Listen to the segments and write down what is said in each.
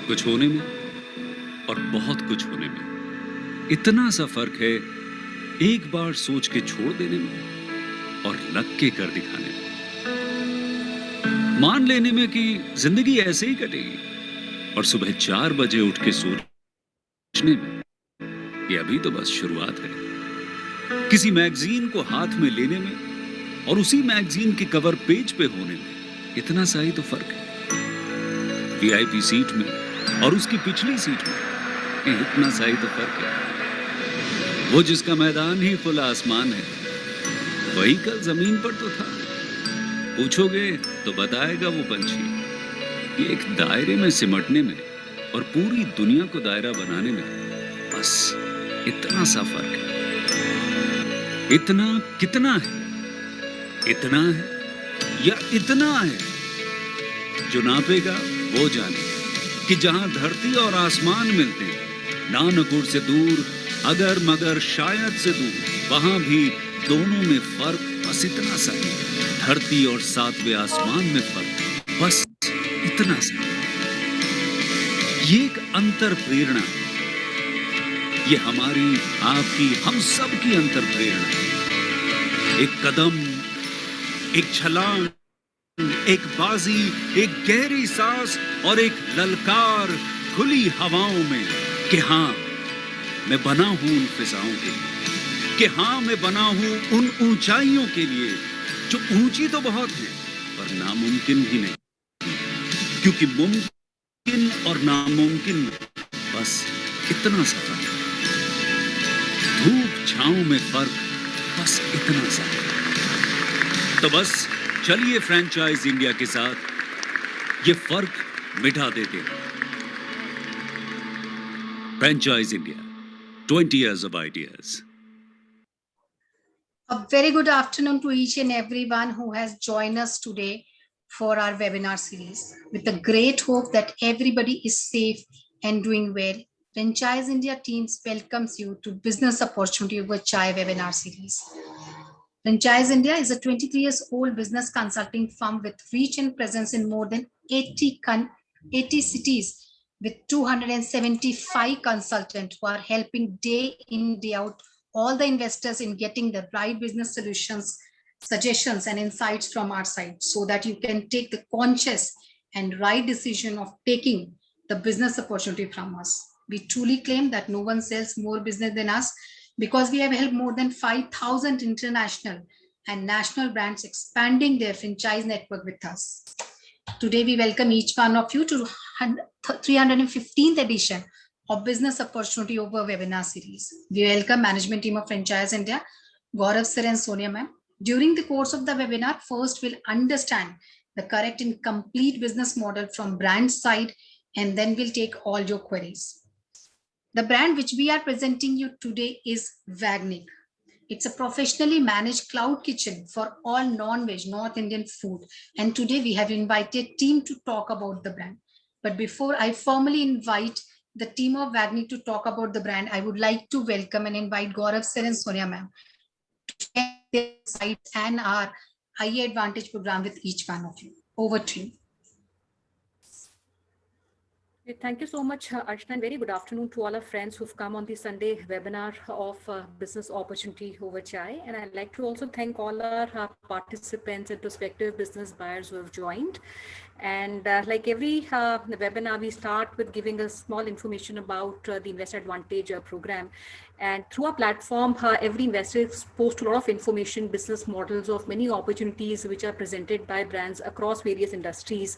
कुछ होने में और बहुत कुछ होने में इतना सा फर्क है, एक बार सोच के छोड़ देने में और लग के कर दिखाने में। मान लेने में कि जिंदगी ऐसे ही कटेगी और सुबह 4 बजे उठ के सोचने में ये अभी तो बस शुरुआत है। किसी मैगजीन को हाथ में लेने में और उसी मैगजीन के कवर पेज पे होने में इतना सा ही तो फर्क है। वीआईपी सीट में और उसकी पिछली सीट में इतना सा ही तो फर्क है। वो जिसका मैदान ही खुला आसमान है, वही कल जमीन पर तो था। पूछोगे तो बताएगा वो पंछी, ये एक दायरे में सिमटने में और पूरी दुनिया को दायरा बनाने में बस इतना सा फर्क है। इतना कितना है? इतना है या इतना है? जो नापेगा वो जाने कि जहां धरती और आसमान मिलते हैं, नानकुर से दूर, अगर मगर शायद से दूर, वहां भी दोनों में फर्क बस इतना सा है। धरती और सातवें आसमान में फर्क बस इतना सा। ये एक अंतर प्रेरणा, ये हमारी, आपकी, हम सब की अंतर प्रेरणा। एक कदम, एक छलांग, एक बाजी, एक गहरी सांस और एक ललकार खुली हवाओं में कि हाँ मैं बना हूं उन फिजाओं के लिए, कि हाँ मैं बना हूं उन ऊंचाइयों के लिए जो ऊंची तो बहुत है पर नामुमकिन भी नहीं, क्योंकि मुमकिन और नामुमकिन में बस इतना सा फर्क। धूप छांव में फर्क बस इतना सा। तो बस चलिए फ्रेंचाइज इंडिया के साथ ये फर्क मिटा देते हैं। Franchise India, 20 years of ideas. A very good afternoon to each and everyone who has joined us today for our webinar series. With the great hope that everybody is safe and doing well, Franchise India teams welcomes you to Business Opportunity Over Chai webinar series. Franchise India is a 23 years old business consulting firm with reach and presence in more than 80 cities with 275 consultants who are helping day in, day out all the investors in getting the right business solutions, suggestions, and insights from our side so that you can take the conscious and right decision of taking the business opportunity from us. We truly claim that no one sells more business than us because we have helped more than 5,000 international and national brands expanding their franchise network with us. Today, we welcome each one of you to 315th edition of Business Opportunity Over webinar series. We welcome management team of Franchise India, Gaurav sir and Sonia ma'am. During the course of the webinar, first we'll understand the correct and complete business model from brand side, and then we'll take all your queries. The brand which we are presenting you today is Vagnik. It's a professionally managed cloud kitchen for all non-veg North Indian food. And today we have invited team to talk about the brand. But before I formally invite the team of Vagnik to talk about the brand, I would like to welcome and invite Gaurav sir and Sonia ma'am to share their insights and our IA Advantage program with each one of you. Over to you. Thank you so much, Archana, and very good afternoon to all our friends who've come on the Sunday webinar of Business Opportunity Over Chai. And I'd like to also thank all our participants and prospective business buyers who have joined. And like every webinar, we start with giving a small information about the Investor Advantage program. And through our platform, every investor is exposed to a lot of information, business models of many opportunities which are presented by brands across various industries.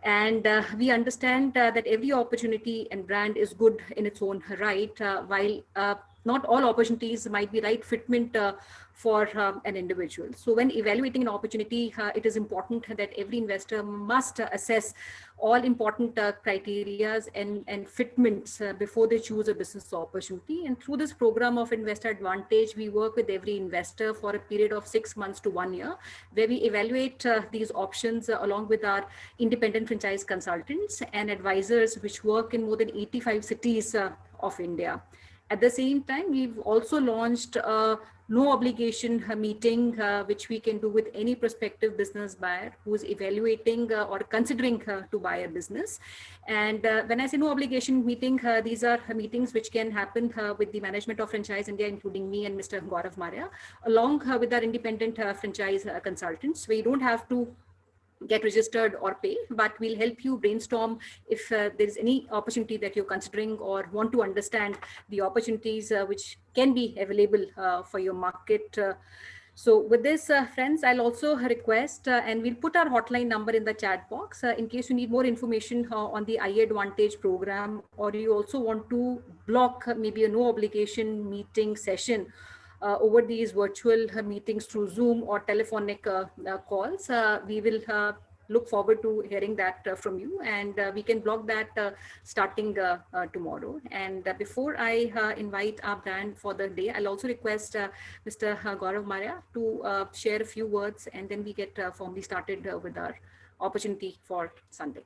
And we understand that every opportunity and brand is good in its own right, while not all opportunities might be right fitment for an individual. So when evaluating an opportunity, it is important that every investor must assess all important criteria and fitments before they choose a business opportunity. And through this program of Investor Advantage, we work with every investor for a period of 6 months to 1 year, where we evaluate these options along with our independent franchise consultants and advisors, which work in more than 85 cities of India. At the same time, we've also launched a no obligation meeting, which we can do with any prospective business buyer who is evaluating or considering to buy a business. And when I say no obligation meeting, these are meetings which can happen with the management of Franchise India, including me and Mr. Gaurav Maurya, along with our independent franchise consultants. We don't have to get registered or pay, but we'll help you brainstorm if there is any opportunity that you're considering or want to understand the opportunities which can be available for your market. So with this, friends, I'll also request, and we'll put our hotline number in the chat box in case you need more information on the iAdvantage program, or you also want to block maybe a no obligation meeting session over these virtual meetings through Zoom or telephonic calls. We will look forward to hearing that from you, and we can block that starting tomorrow. And before I invite our brand for the day, I'll also request Mr. Gaurav Maurya to share a few words, and then we get formally started with our opportunity for Sunday.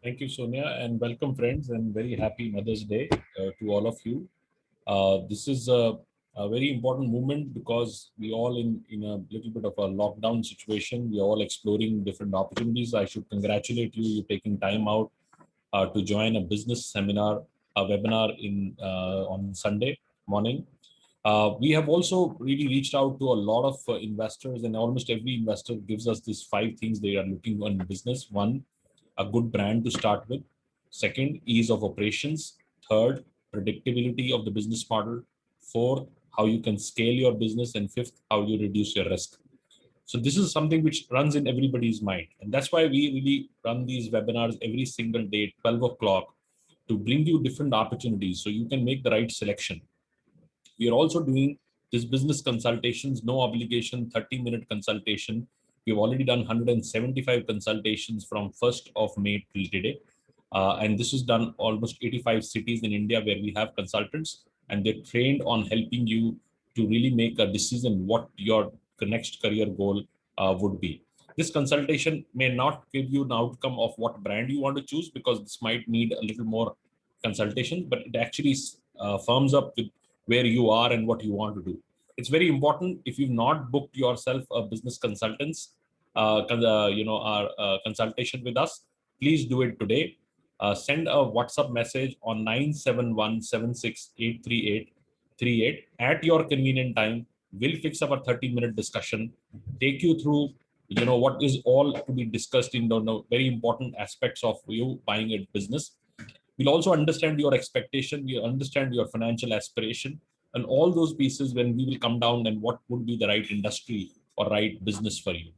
Thank you, Sonia, and welcome, friends, and very happy Mother's Day to all of you. This is a very important moment because we all in a little bit of a lockdown situation. We are all exploring different opportunities. I should congratulate you. You're taking time out to join a business seminar, a webinar on Sunday morning. We have also really reached out to a lot of investors, and almost every investor gives us these 5 things they are looking on in business. 1, a good brand to start with. 2nd, ease of operations. 3rd, predictability of the business model. 4th, how you can scale your business. And 5th, how you reduce your risk. So this is something which runs in everybody's mind. And that's why we really run these webinars every single day, 12 o'clock, to bring you different opportunities so you can make the right selection. We are also doing this business consultations, no obligation, 30-minute consultation. We've already done 175 consultations from 1st of May till today. And this is done almost 85 cities in India where we have consultants, and they're trained on helping you to really make a decision what your next career goal would be. This consultation may not give you an outcome of what brand you want to choose, because this might need a little more consultation, but it actually firms up with where you are and what you want to do. It's very important, if you've not booked yourself a business consultants, consultation with us, please do it today. Send a WhatsApp message on 97176838838 at your convenient time. We'll fix up a 30-minute discussion, take you through, what is all to be discussed in the very important aspects of you buying a business. We'll also understand your expectation, we understand your financial aspiration, and all those pieces when we will come down and what would be the right industry or right business for you.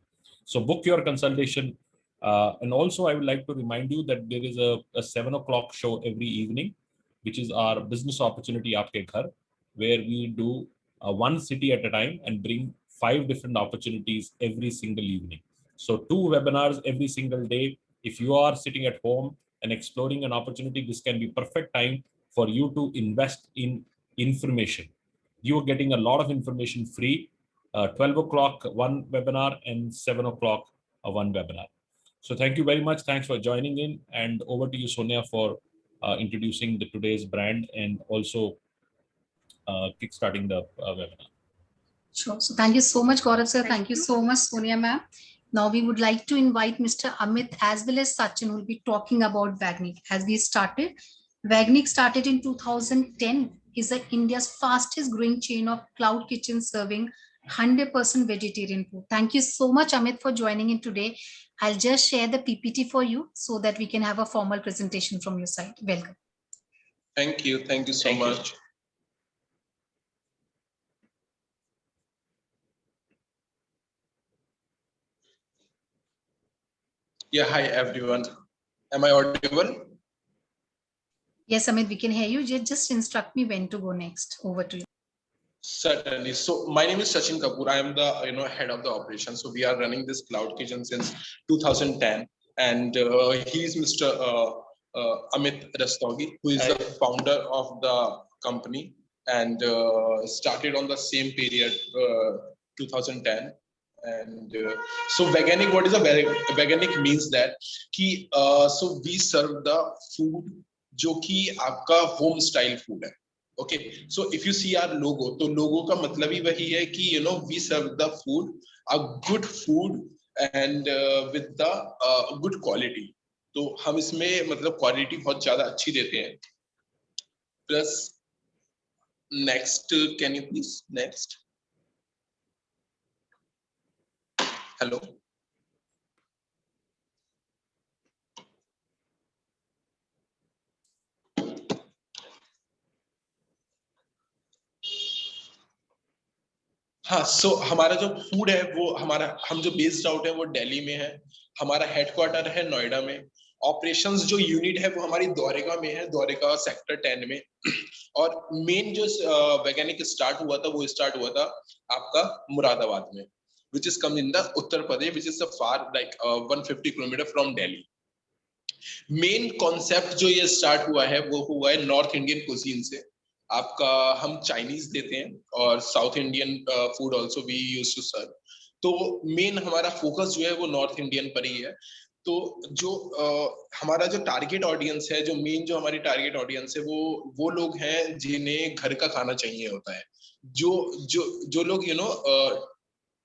So book your consultation. And also I would like to remind you that there is a 7 o'clock show every evening, which is our business opportunity Aapke Ghar, where we do one city at a time and bring 5 different opportunities every single evening. So 2 webinars every single day. If you are sitting at home and exploring an opportunity, this can be perfect time for you to invest in information. You are getting a lot of information free. 12 o'clock, one webinar, and 7 o'clock, one webinar. So thank you very much. Thanks for joining in. And over to you, Sonia, for introducing today's brand and also kickstarting the webinar. Sure. So thank you so much, Gaurav sir. Thank you so much, Sonia ma'am. Now we would like to invite Mr. Amit as well as Sachin, who will be talking about Vagnic. As we started, Vagnic started in 2010, is India's fastest growing chain of cloud kitchens serving 100% vegetarian food. Thank you so much, Amit, for joining in today. I'll just share the PPT for you so that we can have a formal presentation from your side. Welcome. Thank you. Thank you so much. Yeah, hi everyone. Am I audible? Yes, Amit, we can hear you. Just instruct me when to go next. Over to you. Certainly. So my name is Sachin Kapoor. I am the head of the operation. So we are running this cloud kitchen since 2010, and he's Mr. Amit Rastogi, who is the founder of the company, and started on the same period, 2010. And so Vagnic, what is a Vagnic means that so we serve the food जो कि आपका home style food है. Okay, so if you see our logo, तो logo का मतलब ही वही है कि we serve the food, a good food and with the good quality. तो हम इसमें मतलब क्वालिटी बहुत ज्यादा अच्छी देते हैं. Plus next, can you please next? Hello. हाँ, सो हमारा जो फूड है वो हम जो बेस्ड आउट है वो दिल्ली में है. हमारा हेडक्वार्टर है नोएडा में. ऑपरेशंस जो यूनिट है वो हमारी द्वारका में है, द्वारका सेक्टर 10 में. और मेन जो वैज्ञानिक स्टार्ट हुआ था वो स्टार्ट हुआ था आपका मुरादाबाद में, which is come in the Uttar Pradesh, which is far like 150 kilometre from Delhi. Main concept जो ये स्टार्ट हुआ है वो हुआ है नॉर्थ इंडियन कुजीन से. आपका हम चाइनीज देते हैं और South Indian food also we use to serve. तो मेन हमारा फोकस जो है वो नॉर्थ इंडियन पर ही है. तो जो हमारा जो टारगेट ऑडियंस है, जो मेन जो हमारी टारगेट ऑडियंस है वो लोग हैं जिन्हें घर का खाना चाहिए होता है. जो जो जो लोग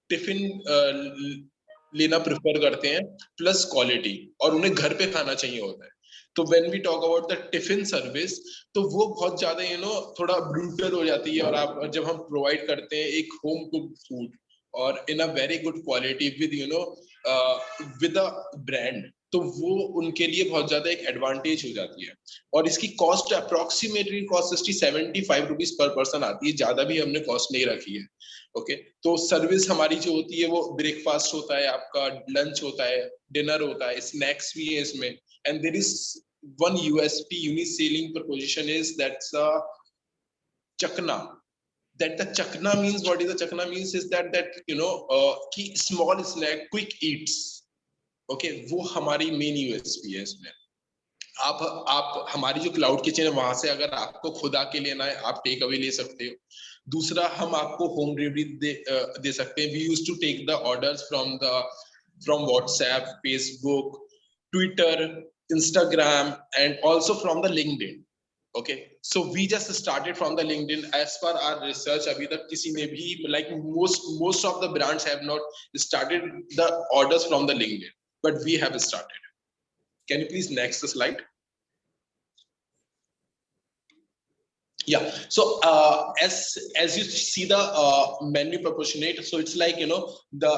टिफिन लेना प्रेफर करते हैं प्लस क्वालिटी, और उन्हें घर पे खाना चाहिए होता है. तो when we talk about the tiffin service, तो वो बहुत ज्यादा थोड़ा ब्रूटल हो जाती है. और आप जब हम प्रोवाइड करते हैं एक होम कुक्ड फूड और in a very good quality with a brand, तो वो उनके लिए बहुत ज्यादा एक एडवांटेज हो जाती है. और इसकी cost approximately cost 60-75 rupees per person आती है, ज्यादा भी हमने कॉस्ट नहीं रखी है. ओके, तो सर्विस हमारी जो होती है वो ब्रेकफास्ट होता है, आपका लंच होता है, डिनर होता है, स्नैक्स भी है इसमें. And there is one USP, unique selling proposition, is that's a chakna. That the chakna means, what is the chakna means is that कि small snack, quick eats. Okay, वो हमारी main USP है इसमें. आप हमारी जो क्लाउड किचन है वहां से अगर आपको खुद आके लेना है आप टेक अवे ले सकते हो. दूसरा, हम आपको होम डिलीवरी दे सकते हैं. We use to take the orders from WhatsApp, Facebook, Twitter, Instagram, and also from the LinkedIn. Okay, so we just started from the LinkedIn. As per our research, अभी तक किसी ने भी like most of the brands have not started the orders from the LinkedIn, but we have started. Can you please next slide? Yeah, so as you see the menu proportionate, so it's like the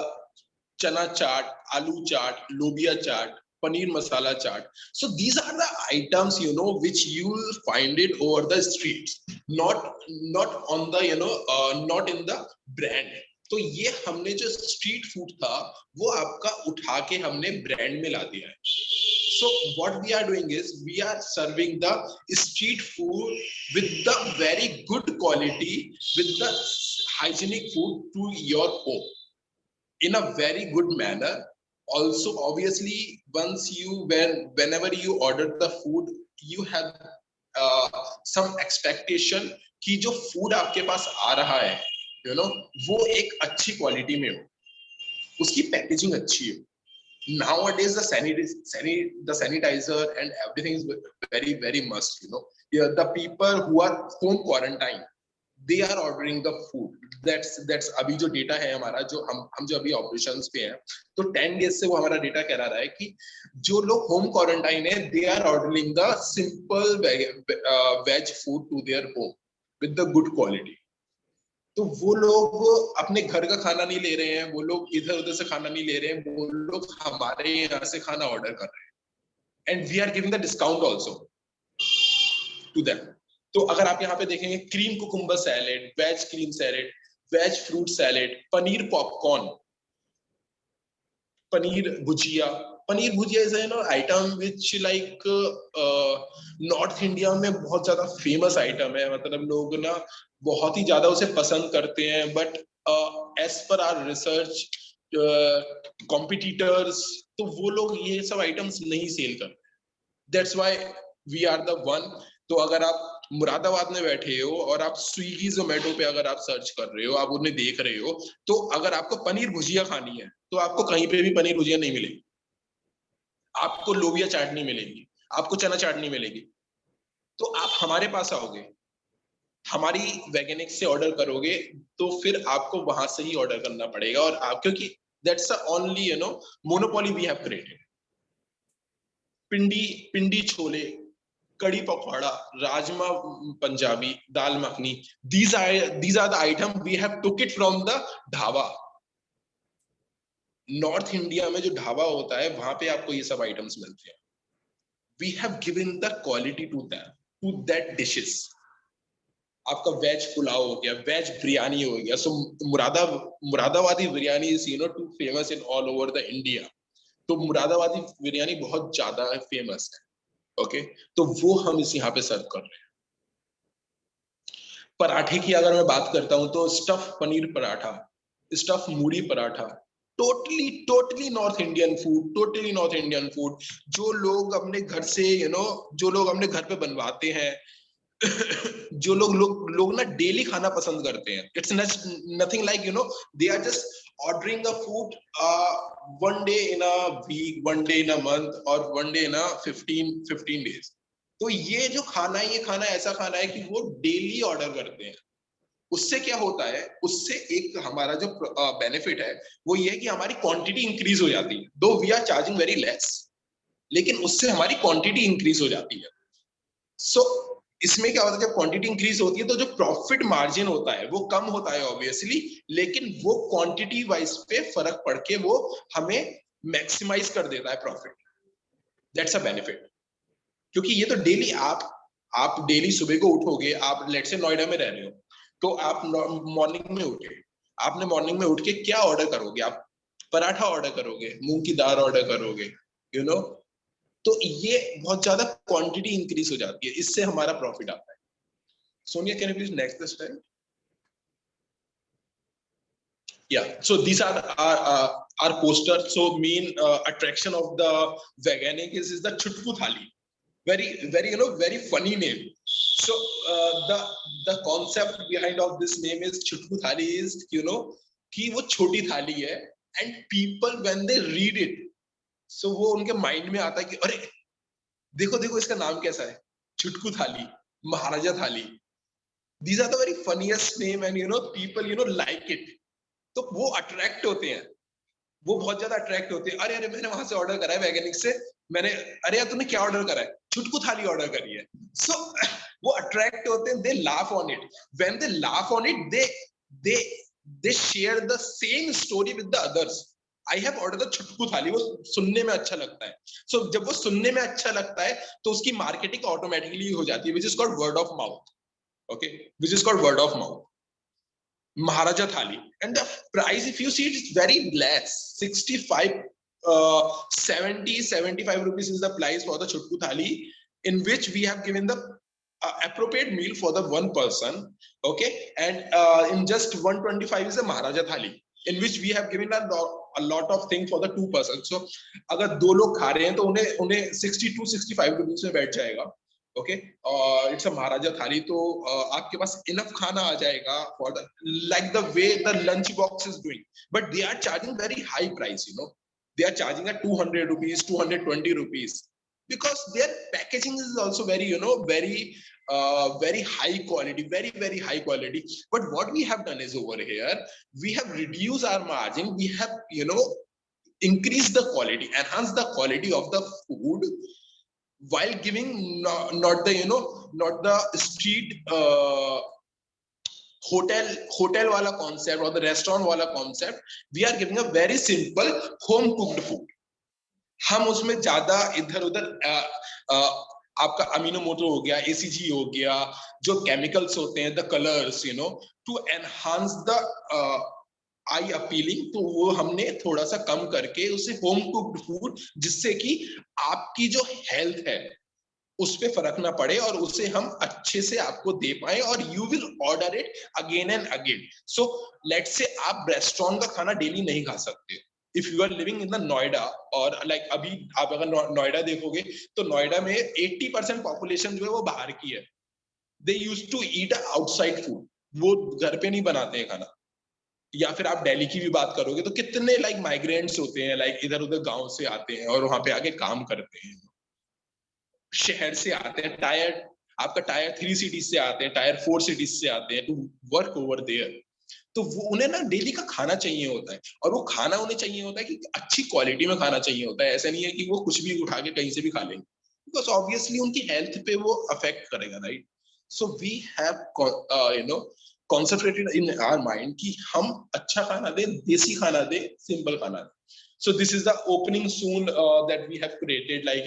chana chaat, aloo chaat, lobia chaat, paneer masala chaat. So these are the items which you will find it over the streets, not on the not in the brand. तो ये हमने जो street food था वो आपका उठा के हमने ब्रांड में ला दिया है. So what we are doing is we are serving the street food with the very good quality, with the hygienic food to your home in a very good manner. Also, obviously, whenever you order the food, you have some expectation कि जो food आपके पास आ रहा है वो एक अच्छी quality में हो, उसकी पैकेजिंग अच्छी हो. Nowadays the sanitizer and everything is very very must. The people who are home quarantine, they are ordering the food. That's अभी जो डेटा है हमारा, जो हम जो अभी ऑपरेशंस पे हैं, तो 10 डेज से वो हमारा डेटा कह रहा है कि जो लोग होम क्वारंटाइन है, they are ordering the simple veg food to their home with the good quality. तो वो लोग अपने घर का खाना नहीं ले रहे हैं, वो लोग इधर उधर से खाना नहीं ले रहे हैं, वो लोग हमारे यहाँ से खाना ऑर्डर कर रहे हैं. And we are giving the discount also to them. तो अगर आप यहाँ पे देखेंगे, cream cucumber salad, veg cream salad, veg fruit salad, paneer popcorn, paneer bhujiya. Paneer bhujiya is an item which like North India में बहुत ज्यादा फेमस आइटम है. मतलब लोग ना बहुत ही ज्यादा उसे पसंद करते हैं. But as per our research, competitors, तो वो लोग ये सब आइटम्स नहीं सेल करते. That's why we are the one. तो अगर आप मुरादाबाद में बैठे हो और आप स्विगी जोमेटो पे अगर आप सर्च कर रहे हो, आप उन्हें देख रहे हो, तो अगर आपको पनीर भुजिया खानी है तो आपको कहीं पे भी पनीर भुजिया नहीं मिलेगी. आपको लोबिया चाट नहीं मिलेगी, आपको चना चाट नहीं मिलेगी. तो आप हमारे पास आओगे हमारी वैगेनिक से ऑर्डर करोगे तो फिर आपको वहां से ही ऑर्डर करना पड़ेगा, और आप, क्योंकि that's the only monopoly we have created. Pindi Pindi chole, kadhi pakora, rajma Punjabi, dal makhani, these are the item we have took it from the dhaba. North India में जो ढाबा होता है वहां पे आपको ये सब आइटम्स मिलते हैं। We have given the quality to that dishes. आपका वेज पुलाव हो गया, वेज बिरयानी हो गया। So Moradabadi biryani is too famous in all over the India. तो मुरादाबादी बिरयानी बहुत ज्यादा फेमस है। ओके, तो वो हम इस यहाँ पे सर्व कर रहे हैं। पराठे की अगर मैं बात करता हूं तो स्टफ पनीर पराठा, स्टफ मूढ़ी paratha, totally north Indian food, totally north Indian food. जो लोग अपने घर से जो लोग अपने घर पे बनवाते हैं, जो लोग ना डेली खाना पसंद करते हैं। It's nothing like they are just ordering a food one day in a week, one day in a month, or one day in a 15 days। तो ये जो खाना है, ये खाना ऐसा खाना है कि वो डेली ऑर्डर करते हैं। उससे क्या होता है, उससे एक हमारा जो बेनिफिट है वो ये है कि हमारी क्वांटिटी इंक्रीज हो जाती है। Though we are charging very less, लेकिन उससे हमारी क्वांटिटी इंक्रीज हो जाती है। सो इसमें क्या होता है, जब क्वांटिटी इंक्रीज होती है तो जो प्रॉफिट मार्जिन होता है वो कम होता है ऑब्वियसली, लेकिन वो क्वांटिटी वाइज पे फर्क पड़ के वो हमें मैक्सिमाइज कर देता है प्रॉफिट। That's a benefit. क्योंकि ये तो डेली आप डेली सुबह को उठोगे, आप लेट्स से नोएडा में रह रहे हो, तो आप मॉर्निंग में उठे, आपने मॉर्निंग में उठ के क्या ऑर्डर करोगे? आप पराठा ऑर्डर करोगे, मूंग की दाल ऑर्डर करोगे, तो ये बहुत ज्यादा क्वांटिटी इंक्रीज हो जाती है, इससे हमारा प्रॉफिट आता है। Sonia, can you please next slide? Yeah, so these are our poster. So main attraction of the Veganic is the Chutku Thali. Very very funny name. So the concept behind of this name is Chutku Thali is कि वो छोटी थाली है, and people when they read it, so वो उनके mind में आता है कि अरे देखो इसका नाम कैसा है, चुटकू थाली, महाराजा थाली। These are the very funniest name and people like it। तो वो अट्रैक्ट होते हैं, वो बहुत ज्यादा अट्रैक्ट होते हैं। अरे मैंने वहां से ऑर्डर करा है वैगेनिक से, अरे यार तूने क्या ऑर्डर करा है? चुटकू थाली ऑर्डर करी है। सो वो अट्रैक्ट होते हैं, they laugh on it. When they laugh on it, they share the same story with the others। I have ordered the चुटकू थाली, वो सुनने में अच्छा लगता है। सो जब वो सुनने में अच्छा लगता है तो उसकी मार्केटिंग ऑटोमेटिकली हो जाती है, which is called word of mouth। Okay, which is called word of mouth। Maharaja Thali, and the price, if you see it, is very less, 75 rupees is the price for the Chutku Thali, in which we have given the appropriate meal for the one person। Okay, and in just 125 is the Maharaja Thali, in which we have given a lot of things for the two persons। So अगर दो लोग खा रहे हैं तो उन्हें 62-65 rupees में बैठ जाएगा। ओके, इट्स अ महाराजा थाली। तो आपके पास इनफ खाना आ जाएगा for the like the way the lunch box is doing, but they are charging very high price. They are charging at 200 rupees, 220 rupees, because their packaging is also very very high quality, very high quality। But what we have done is, over here we have reduced our margin, we have increased the quality, enhanced the quality of the food, while giving not the street hotel wala concept or the restaurant wala concept। We are giving a very simple home cooked food। हम उसमें ज्यादा इधर उधर आपका अमीनोमोटो हो गया, ACG हो गया, जो केमिकल्स होते हैं, the colours to enhance the eye appealing, तो वो हमने थोड़ा सा कम करके उसे होम कुक्ड फूड, जिससे कि आपकी जो हेल्थ है उस पे फर्क ना पड़े और उसे हम अच्छे से आपको दे पाए, और you will order it again and again. So let's say आप रेस्टोरेंट का खाना डेली नहीं खा सकते। If you are living in the Noida, और लाइक अभी आप अगर नोएडा देखोगे तो नोएडा में 80% पॉपुलेशन जो है वो बाहर की है। They used to eat outside food, वो घर पे नहीं बनाते हैं खाना। या फिर आप दिल्ली की भी बात करोगे तो कितने लाइक माइग्रेंट्स होते हैं, लाइक इधर उधर गांव से आते हैं और वहां पे आके काम करते हैं, शहर से आते हैं, टायर्ड आपका टायर 3 सिटीज से आते हैं, टायर 4 सिटीज से आते हैं टू वर्क ओवर देयर। तो वो उन्हें ना डेली का खाना चाहिए होता है, और वो खाना उन्हें चाहिए होता है कि अच्छी क्वालिटी में खाना चाहिए होता है। ऐसा नहीं है कि वो कुछ भी उठा के कहीं से भी खा लेंगे, बिकॉज ऑब्वियसली उनकी हेल्थ पे वो अफेक्ट करेगा, right. So we have concentrated in our mind कि हम अच्छा खाना दें, देसी खाना दें, सिंपल खाना दें. So this is the opening soon that we have created, like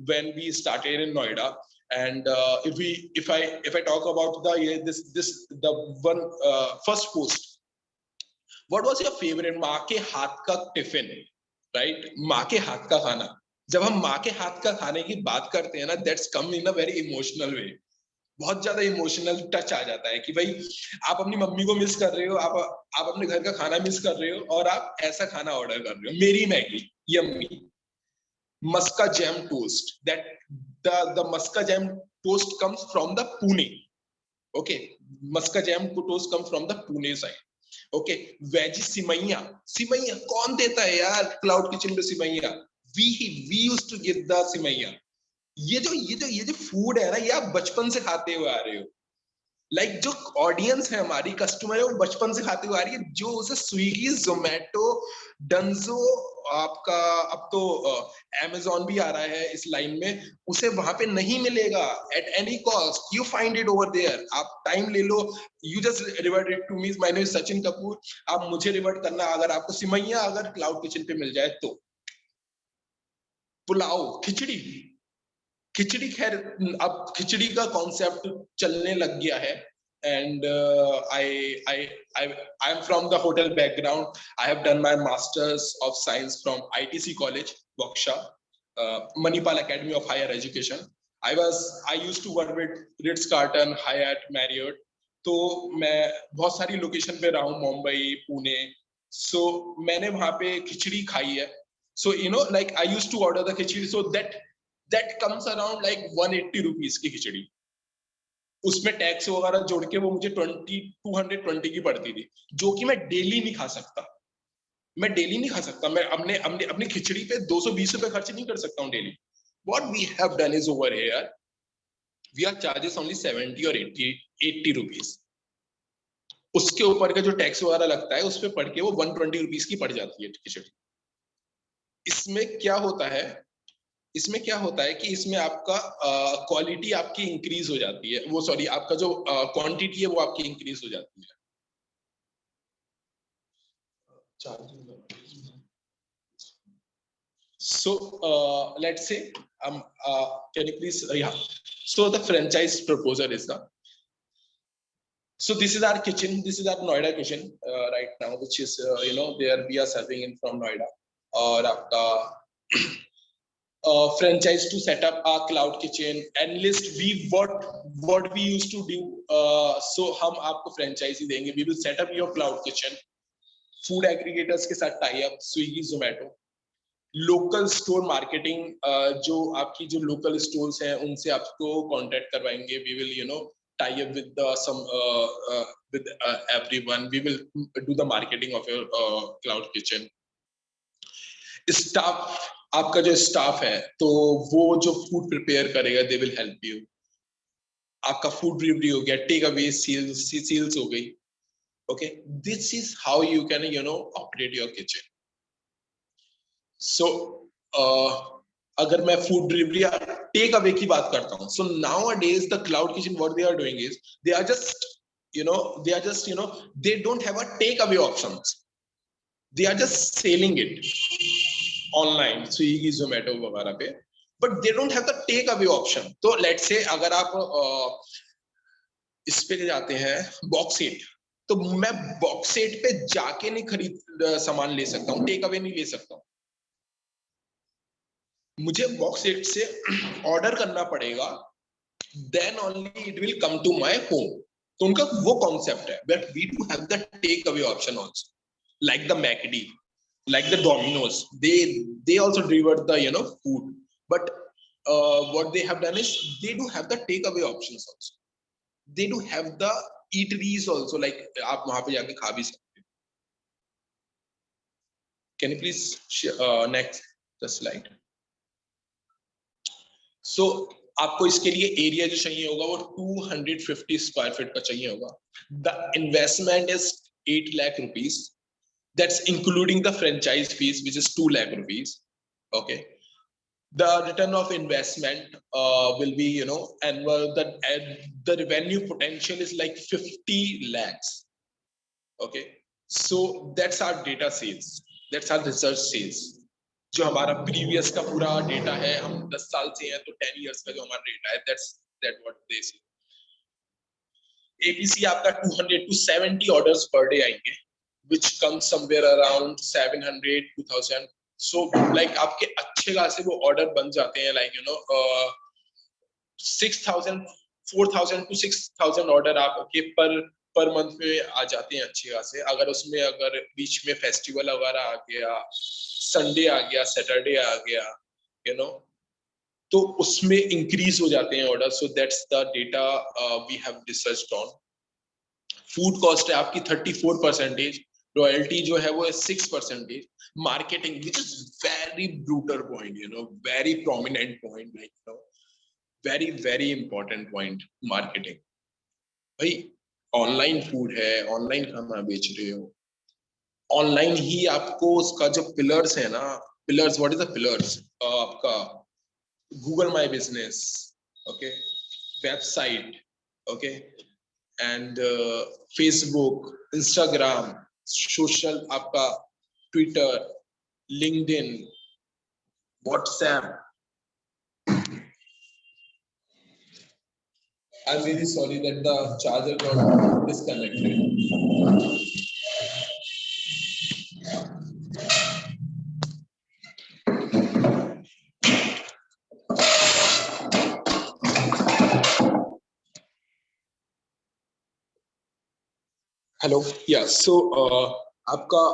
when we started in Noida. And if I talk about the one first post, what was your favorite माँ के हाथ का टिफिन, right? माँ के हाथ का खाना. जब हम माँ के हाथ का खाने की बात करते हैं ना, that's come in a very emotional way. बहुत ज्यादा इमोशनल टच आ जाता है कि भाई आप अपनी मम्मी को मिस कर रहे हो, आप अपने घर का खाना मिस कर रहे हो, और आप ऐसा खाना ऑर्डर कर रहे हो. मेरी Maggi yummy maska jam toast, that the maska jam toast comes from the Pune. Okay, maska jam toast comes from the Pune side. Okay, veggie सिमैया, सिमैया कौन देता है यार क्लाउड किचन पे Simaiya? we used to give the Simaiya. ये जो फूड है ना, ये आप बचपन से खाते हुए आ रहे हो. लाइक जो ऑडियंस है हमारी, कस्टमर है, वो बचपन से खाते हुए आ रही है. जो उसे स्विगी, जोमेटो, डंजो, आपका अब तो अमेज़न भी आ रहा है इस लाइन में, उसे वहां पे नहीं मिलेगा at any cost. You find it over there. आप टाइम ले लो, you just revert it to me. My name is Sachin Kapoor. आप मुझे रिवर्ट करना अगर आपको सिमैया अगर क्लाउड किचन पे मिल जाए तो. पुलाव, खिचड़ी, खिचड़ी खैर अब खिचड़ी का कॉन्सेप्ट चलने लग गया है. And I am from the hotel background. I have done my masters of science from ITC college Waksha, Manipal Academy of Higher Education. I used to work with Ritz Carlton, Hyatt, Marriott. तो मैं बहुत सारी location पे रहा हूँ, मुंबई, पुणे. सो मैंने वहां पे खिचड़ी खाई है. So like I used to order the khichdi, so that comes around like 180 rupees की खिचड़ी. उसमें टैक्स वगैरह जोड़ के वो मुझे 220 की पड़ती थी, जो कि मैं डेली नहीं खा सकता. मैं डेली नहीं खा सकता. मैं अपनी खिचड़ी पे 220 रुपए खर्च नहीं कर सकता हूँ daily. What we have done is over here, we are charges only 70 or 80 rupees. उसके ऊपर का जो टैक्स वगैरह लगता है उस पे पड़ के वो 120 रुपीस की पड़ जाती है खिचड़ी. इसमें क्या होता है, कि इसमें आपका क्वालिटी आपकी इंक्रीज हो जाती है, वो सॉरी आपका जो क्वांटिटी है वो आपकी इंक्रीज हो जाती है. So let's say can you please so the franchise proposal is the, so this is our kitchen, this is our Noida kitchen right now, which is there we are serving in from Noida. और आपका franchise to set up a cloud kitchen and list what we used to do. So हम आपको franchise ही देंगे. We will set up your cloud kitchen. Food aggregators के साथ tie up, Swiggy, Zomato. Local store marketing, जो आपकी जो local stores हैं उनसे आपको contact करवाएंगे. We will tie up with with everyone. We will do the marketing of your cloud kitchen. Staff, आपका जो स्टाफ है तो वो जो फूड प्रिपेयर करेगा, दे विल हेल्प यू. आपका फूड डिलीवरी हो गया, टेक अवे सेल्स हो गई. Okay, this is how you can operate your kitchen. So अगर मैं फूड डिलीवरी या टेक अवे की बात करता हूँ, so nowadays the cloud kitchen what they are doing is they are just they don't have a take away options. They are just selling it online, Swiggy, Zomato वगैरह पे, but they don't have the take away option. तो let's say अगर आप इस पे जाते हैं बॉक्सेट, तो मैं बॉक्सेट पे जाके नहीं खरीद सामान ले सकता हूँ, टेक अवे नहीं ले सकता हूँ. मुझे बॉक्सेट से ऑर्डर करना पड़ेगा, then only it will come to my home. तो उनका वो कॉन्सेप्ट है, but we do have the take away option also, like the McD, like the Domino's, they also deliver the food, but what they have done is they do have the takeaway options also. They do have the eateries also, like आप वहां पे जाके खा भी सकते हो. Can you please share, next the slide? So आपको इसके लिए एरिया जो चाहिए होगा वो 250 स्क्वायर फीट का चाहिए होगा। The investment is 8 lakh rupees, that's including the franchise fees, which is 2 lakh rupees. Okay, the return of investment will be, you know, annual, the revenue potential is like 50 lakhs. Okay, so that's our data sales, that's our research sales. जो हमारा previous का पूरा data है, हम 10 साल से हैं तो 10 years का जो हमारा डेटा है, that's what they say. APC आपका 200 to 70 orders per day आएंगे, which comes somewhere around 700 2000. So like आपके अच्छे खासे वो ऑर्डर बन जाते हैं, like you know 6000 4000 to 6000 order आपके पर मंथ में आ जाते हैं अच्छे खासे। अगर उसमें अगर बीच में फेस्टिवल वगैरह आ गया, संडे आ गया, सैटरडे आ गया, you know, तो उसमें इंक्रीज हो जाते हैं order. So that's the data we have researched on. Food cost है आपकी 34%, रॉयल्टी जो है वो 6%, marketing which is very brutal point, you know, very prominent point, like you know, very very important point, marketing. भाई online food है, online खाना बेच रहे हो, ऑनलाइन ही आपको उसका जो पिलर्स है ना, pillars, what is the pillars, आपका Google my business, okay, website, okay, and Facebook, Instagram, social, आपका Twitter, LinkedIn, WhatsApp. I'm really sorry that the charger got disconnected. Hello, yeah so आपका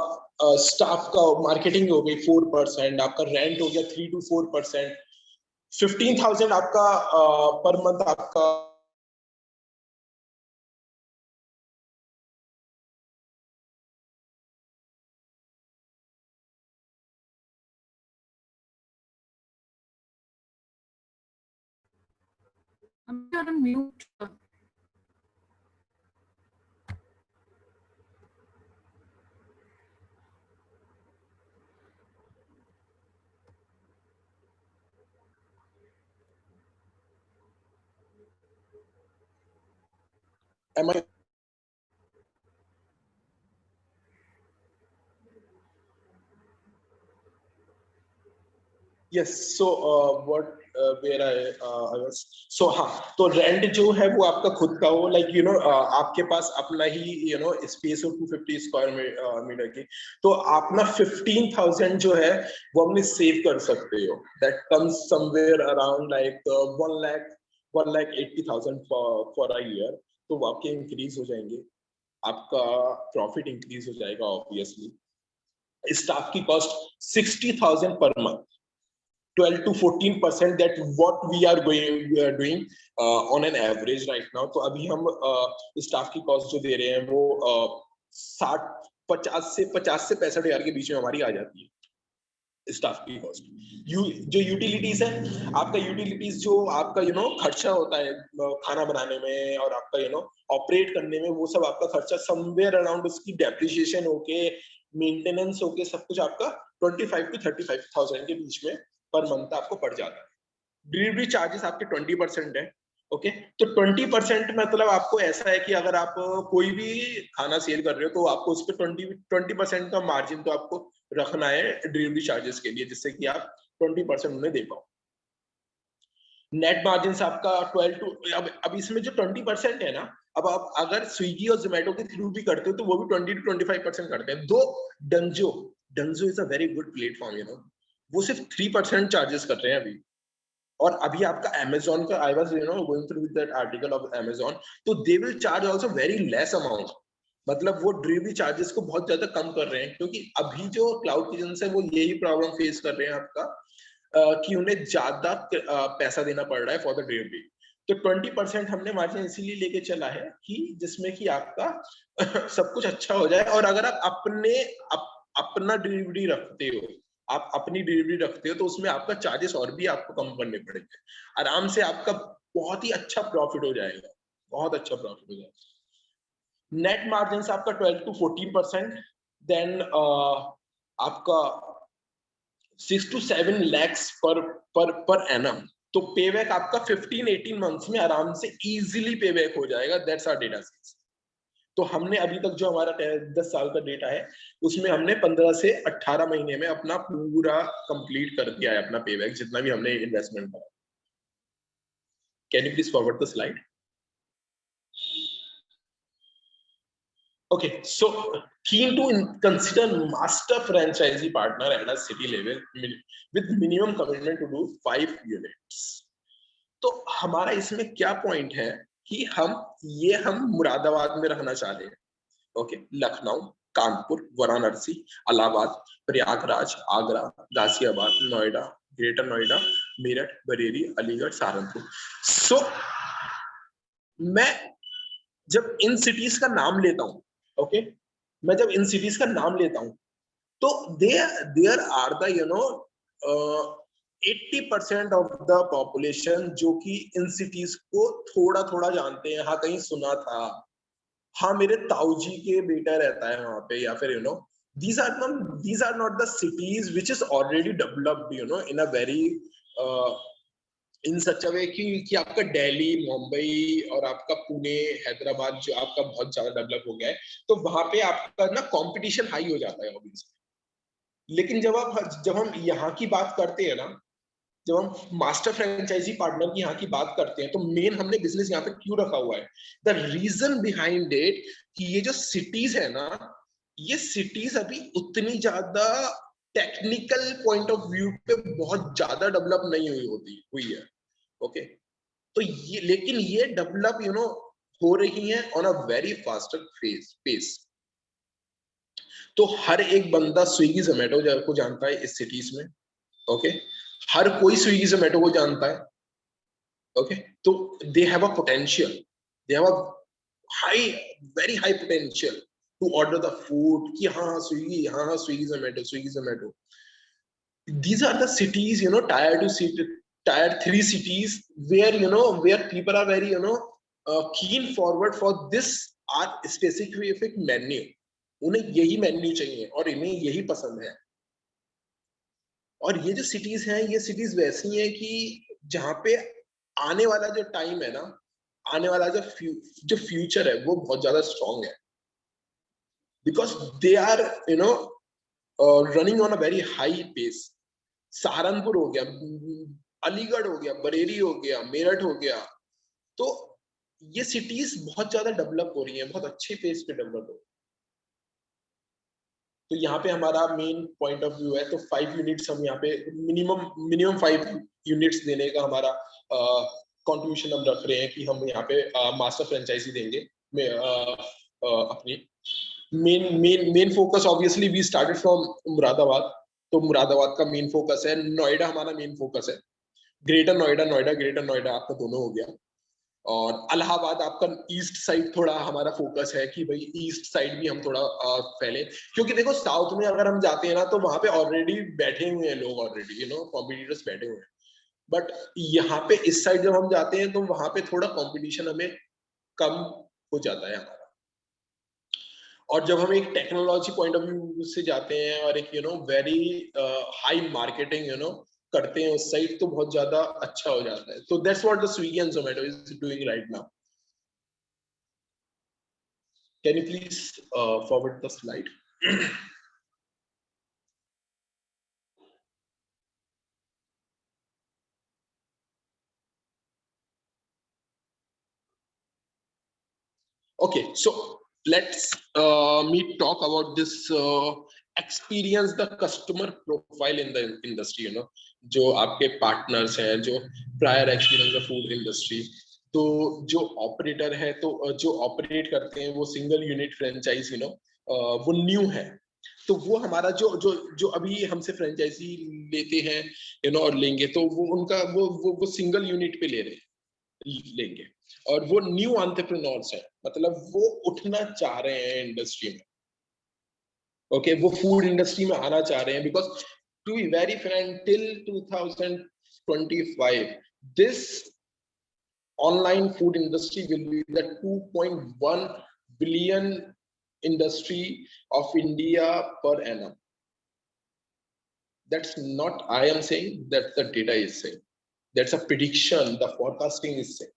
staff का marketing हो गई 4%, आपका rent हो गया 3 to 4%, 15,000 आपका पर मंथ आपका You're on mute. am I yes, so what where I was, so हाँ, तो रेंट जो है वो आपका खुद का हो, लाइक यू नो आपके पास अपना ही यू नो स्पेस हो 250 स्क्वायर मीटर की, तो आप ना 15,000 जो है वो अपने सेव कर सकते हो। That comes somewhere around like 1,80,000 for a year. तो वो आपके इंक्रीज हो जाएंगे, आपका प्रॉफिट इंक्रीज हो जाएगा ऑब्वियसली। स्टाफ की cost 60,000 per month, 12 to 14%, that what we are doing on an average right now। तो अभी हम स्टाफ की कॉस्ट जो दे रहे हैं वो 50 से 65,000 के बीच में हमारी आ जाती है स्टाफ की कॉस्ट। जो यूटिलिटीज है, आपका यूटिलिटीज जो आपका यू नो खर्चा होता है खाना बनाने में और आपका यू नो ऑपरेट करने में, वो सब आपका खर्चा समवेयर अराउंड उसकी डेप्रिसिएशन होके, मेंटेनेंस होके, सब कुछ आपका 25 to 35,000 के बीच में पर मंथ आपको पड़ जाता है। डिलीवरी चार्जेस आपके 20% है, ओके। तो 20% मतलब आपको ऐसा है कि अगर आप कोई भी खाना सेल कर रहे हो तो आपको उस पर 20% का मार्जिन तो आपको रखना है डिलीवरी चार्जेस के लिए, जिससे कि आप 20% उन्हें दे पाओ। नेट मार्जिन आपका 12 टू, अब इसमें जो 20% है ना, अब आप अगर स्विगी और जोमेटो के थ्रू भी करते हो तो वो भी 20 to 25% करते हैं। दो Dunzo is a very good platform, you know, वो सिर्फ 3% चार्जेस कर रहे हैं अभी। और अभी आपका Amazon का, I was you know going through with that article of Amazon, तो they will charge also very less amount. मतलब वो डिलीवरी चार्जेस को बहुत ज्यादा कम कर रहे हैं, क्योंकि अभी जो क्लाउड किचन है वो यही प्रॉब्लम फेस कर रहे हैं आपका, कि उन्हें ज्यादा पैसा देना पड़ रहा है फॉर द डिलीवरी। तो 20% हमने मार्जिन इसीलिए लेके चला है कि जिसमें कि आपका सब कुछ अच्छा हो जाए। और अगर आप अपना डिलीवरी रखते हो, आप अपनी डिलीवरी रखते हो तो उसमें आपका चार्जेस और भी आपको कम करने पड़ेंगे, आराम से आपका बहुत ही अच्छा प्रॉफिट हो जाएगा, बहुत अच्छा प्रॉफिट हो जाएगा। नेट मार्जिन आपका 12 to 14%, देन आपका 6 to 7 lakhs पर एनम, तो पेबैक आपका 15-18 मंथ्स में आराम से इजीली पेबैक हो जाएगा। That's our data sets. तो हमने अभी तक जो हमारा 10 साल का डेटा है उसमें हमने 15 से 18 महीने में अपना पूरा कंप्लीट कर दिया है, अपना पेबैक जितना भी हमने इन्वेस्टमेंट करा। Can you please forward the slide? Okay, so keen to consider master franchisee partner at a city level with minimum commitment to do 5 units. तो हमारा इसमें क्या पॉइंट है कि हम मुरादाबाद में रहना चाह रहे हैं, ओके, लखनऊ, कानपुर, वाराणसी, इलाहाबाद, प्रयागराज, आगरा, गाजियाबाद, नोएडा, ग्रेटर नोएडा, मेरठ, बरेली, अलीगढ़, सहारनपुर। सो मैं जब इन सिटीज का नाम लेता हूं, ओके, मैं जब इन सिटीज का नाम लेता हूं तो there are the 80% of the population जो कि इन सिटीज को थोड़ा थोड़ा जानते हैं, हाँ कहीं सुना था, हाँ मेरे ताऊजी के बेटा रहता है वहां पे, या फिर these are not the cities which is already developed in a very इन सच वे कि आपका दिल्ली, मुंबई और आपका पुणे, हैदराबाद जो आपका बहुत ज्यादा डेवलप हो गया है, तो वहां पे आपका ना कंपटीशन हाई हो जाता है ऑब्वियसली। लेकिन जब हम यहाँ की बात करते हैं ना, जब हम मास्टर फ्रेंचाइजी पार्टनर की यहाँ की बात करते हैं, तो मेन हमने बिजनेस यहाँ पे क्यों रखा हुआ है, द रीजन बिहाइंड इट कि ये जो सिटीज है ना, ये सिटीज अभी उतनी ज्यादा टेक्निकल पॉइंट ऑफ व्यू पे बहुत ज्यादा डेवलप नहीं हुई है, ओके। तो ये लेकिन ये डेवलप हो रही है on a very faster pace. तो हर एक बंदा स्विगी जोमेटो को जानता है इस सिटीज में, ओके, हर कोई स्विगी जोमेटो को जानता है, ओके। तो they have a potential, they have a high, very high potential to order the food कि हाँ स्विगी, हाँ Swiggy Zomato. These are the cities, tier 3 cities where people are very keen forward for this specific menu. उन्हें यही menu चाहिए और इन्हें यही पसंद है। और ये जो सिटीज हैं, ये सिटीज वैसी हैं कि जहाँ पे आने वाला जो टाइम है ना, आने वाला जो फ्यूचर है वो बहुत ज्यादा स्ट्रॉन्ग है, because they are running on a very high pace. Saharanpur हो गया, अलीगढ़ हो गया, बरेली हो गया, मेरठ हो गया, तो ये सिटीज बहुत ज्यादा डेवलप हो रही हैं, बहुत अच्छे पेस पे डेवलप हो रही है। तो यहाँ पे हमारा मेन पॉइंट ऑफ व्यू है, तो 5 यूनिट्स हम यहाँ पे मिनिमम 5 यूनिट्स देने का हमारा कंट्रीब्यूशन हम रख रहे हैं कि हम यहाँ पे मास्टर फ्रेंचाइजी देंगे। अपनी main focus obviously we started from Moradabad, तो मुरादाबाद का मेन फोकस है। नोएडा हमारा मेन फोकस है, ग्रेटर नोएडा आपका दोनों हो गया। और इलाहाबाद आपका ईस्ट साइड थोड़ा हमारा फोकस है कि भाई ईस्ट साइड भी हम थोड़ा फैले, क्योंकि देखो साउथ में अगर हम जाते हैं ना तो वहां पे ऑलरेडी बैठे हुए हैं लोग, ऑलरेडी कॉम्पिटिटर्स बैठे हुए हैं। बट यहाँ पे इस साइड जब हम जाते हैं तो वहां पे थोड़ा कॉम्पिटिशन हमें कम हो जाता है हमारा। और जब हम एक टेक्नोलॉजी पॉइंट ऑफ व्यू से जाते हैं और एक वेरी हाई मार्केटिंग करते हैं उस साइड, तो बहुत ज्यादा अच्छा हो जाता है। तो that's what the Swiggy and Zomato is doing right now. Can you please forward the slide? Okay, so let's me talk about this experience the customer profile in the industry, जो आपके पार्टनर्स हैं, जो prior experience the food industry. तो जो operator है, तो जो operate करते हैं वो सिंगल यूनिट फ्रेंचाइज वो न्यू है, तो वो हमारा जो अभी हमसे फ्रेंचाइजी लेते हैं और लेंगे, तो वो उनका वो सिंगल यूनिट पे लेंगे। और वो न्यू एंटरप्रेन्योर्स हैं, मतलब वो उठना चाह रहे हैं इंडस्ट्री में, ओके, वो फूड इंडस्ट्री में आना चाह रहे हैं, because to be very frank, till 2025, this online food industry will be the 2.1 billion industry of India per annum. That's not I am saying, that the data is saying. That's a prediction, the forecasting is saying.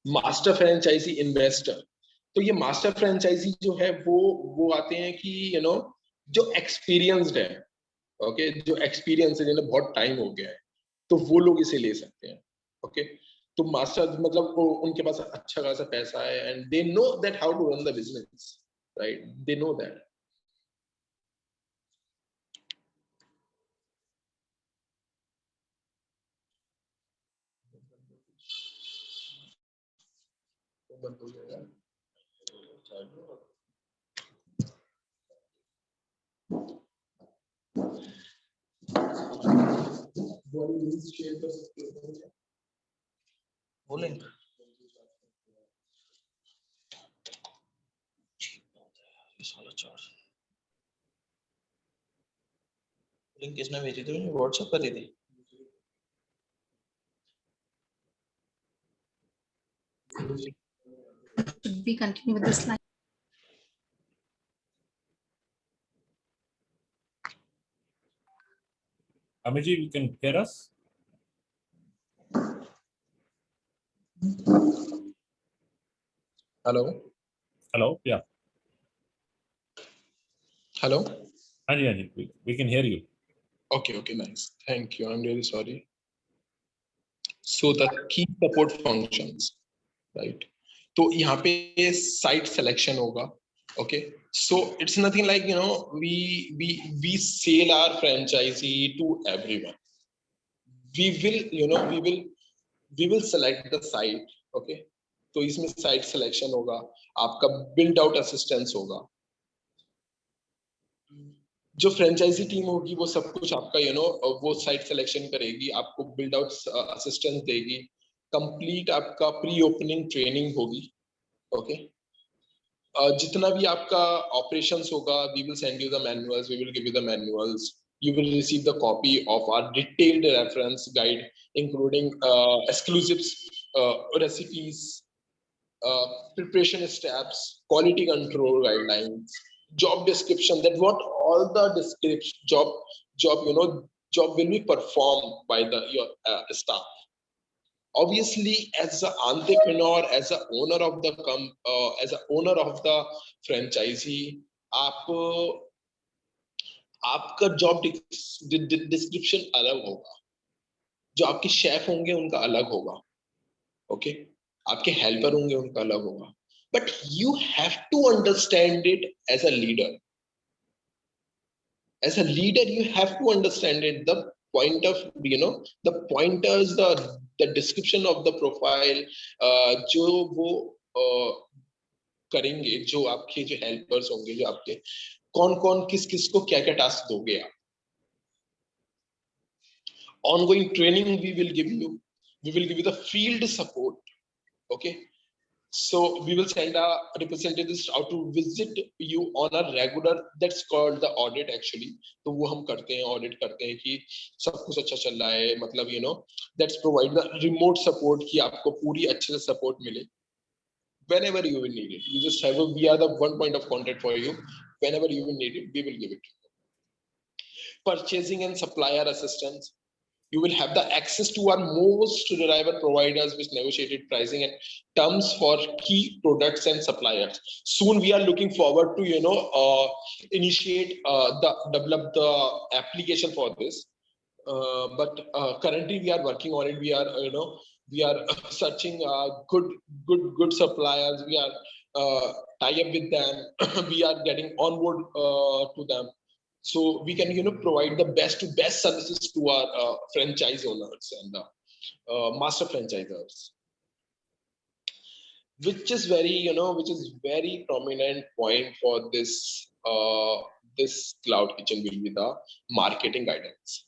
Master franchisee investor, तो ये master franchise जो है वो आते हैं कि जो experienced है, ओके, जो एक्सपीरियंस है, जिन्हें बहुत टाइम हो गया है, तो वो लोग इसे ले सकते हैं, ओके। तो मास्टर मतलब उनके पास अच्छा खासा पैसा है, and they know that how to run the business, right, they know that. बोलेंगे लिंक किसने भेजी थी? व्हाट्सएप पर दी थी। Should we continue with the slide? Amiji, you can hear us? Hello. Hello. Yeah. Hello. Anji, we can hear you. Okay. Nice. Thank you. I'm really sorry. So the key support functions, right? तो यहाँ पे site selection होगा. Okay. So it's nothing like, we sell our franchisee to everyone. We will select the site. Okay. तो इसमें site selection होगा, आपका build out assistance होगा, जो फ्रेंचाइजी टीम होगी वो सब कुछ आपका वो साइट सिलेक्शन करेगी, आपको बिल्ड आउट असिस्टेंस देगी, कंप्लीट आपका प्री ओपनिंग ट्रेनिंग होगी, ओके। जितना भी आपका ऑपरेशंस होगा, we will send you the manuals, we will give you the manuals, you will receive the copy of our detailed reference guide including exclusive recipes, preparation steps, quality control guidelines, job description, that what all the description job will be performed by your staff. Obviously, as an entrepreneur, as an owner of the franchisee, आपका job description अलग होगा, जो आपके chef होंगे उनका अलग होगा, okay, आपके हेल्पर होंगे उनका अलग होगा, but you have to understand it as a leader. As a leader, you have to understand it, the point of the pointers, the description of the profile, जो वो करेंगे, जो आपके जो हेल्पर्स होंगे, जो आपके कौन किस को क्या टास्क दोगे आप। Ongoing training we will give you the field support, okay. So we will send our representatives out to visit you on a regular, that's called the audit actually. तो वो हम करते हैं, audit करते हैं कि सब कुछ अच्छा चल रहा है, मतलब that's provide the remote support कि आपको पूरी अच्छे से support मिले whenever you will need it. You just have we are the one point of contact for you. Whenever you will need it, we will give it. Purchasing and supplier assistance. You will have the access to our most reliable providers with negotiated pricing and terms for key products and suppliers. Soon we are looking forward to initiate develop the application for this. But currently we are working on it. We are searching good suppliers. We are tie up with them. We are getting on board to them. So we can provide the best services to our franchise owners and master franchisors, which is very prominent point for this this cloud kitchen will be the marketing guidance.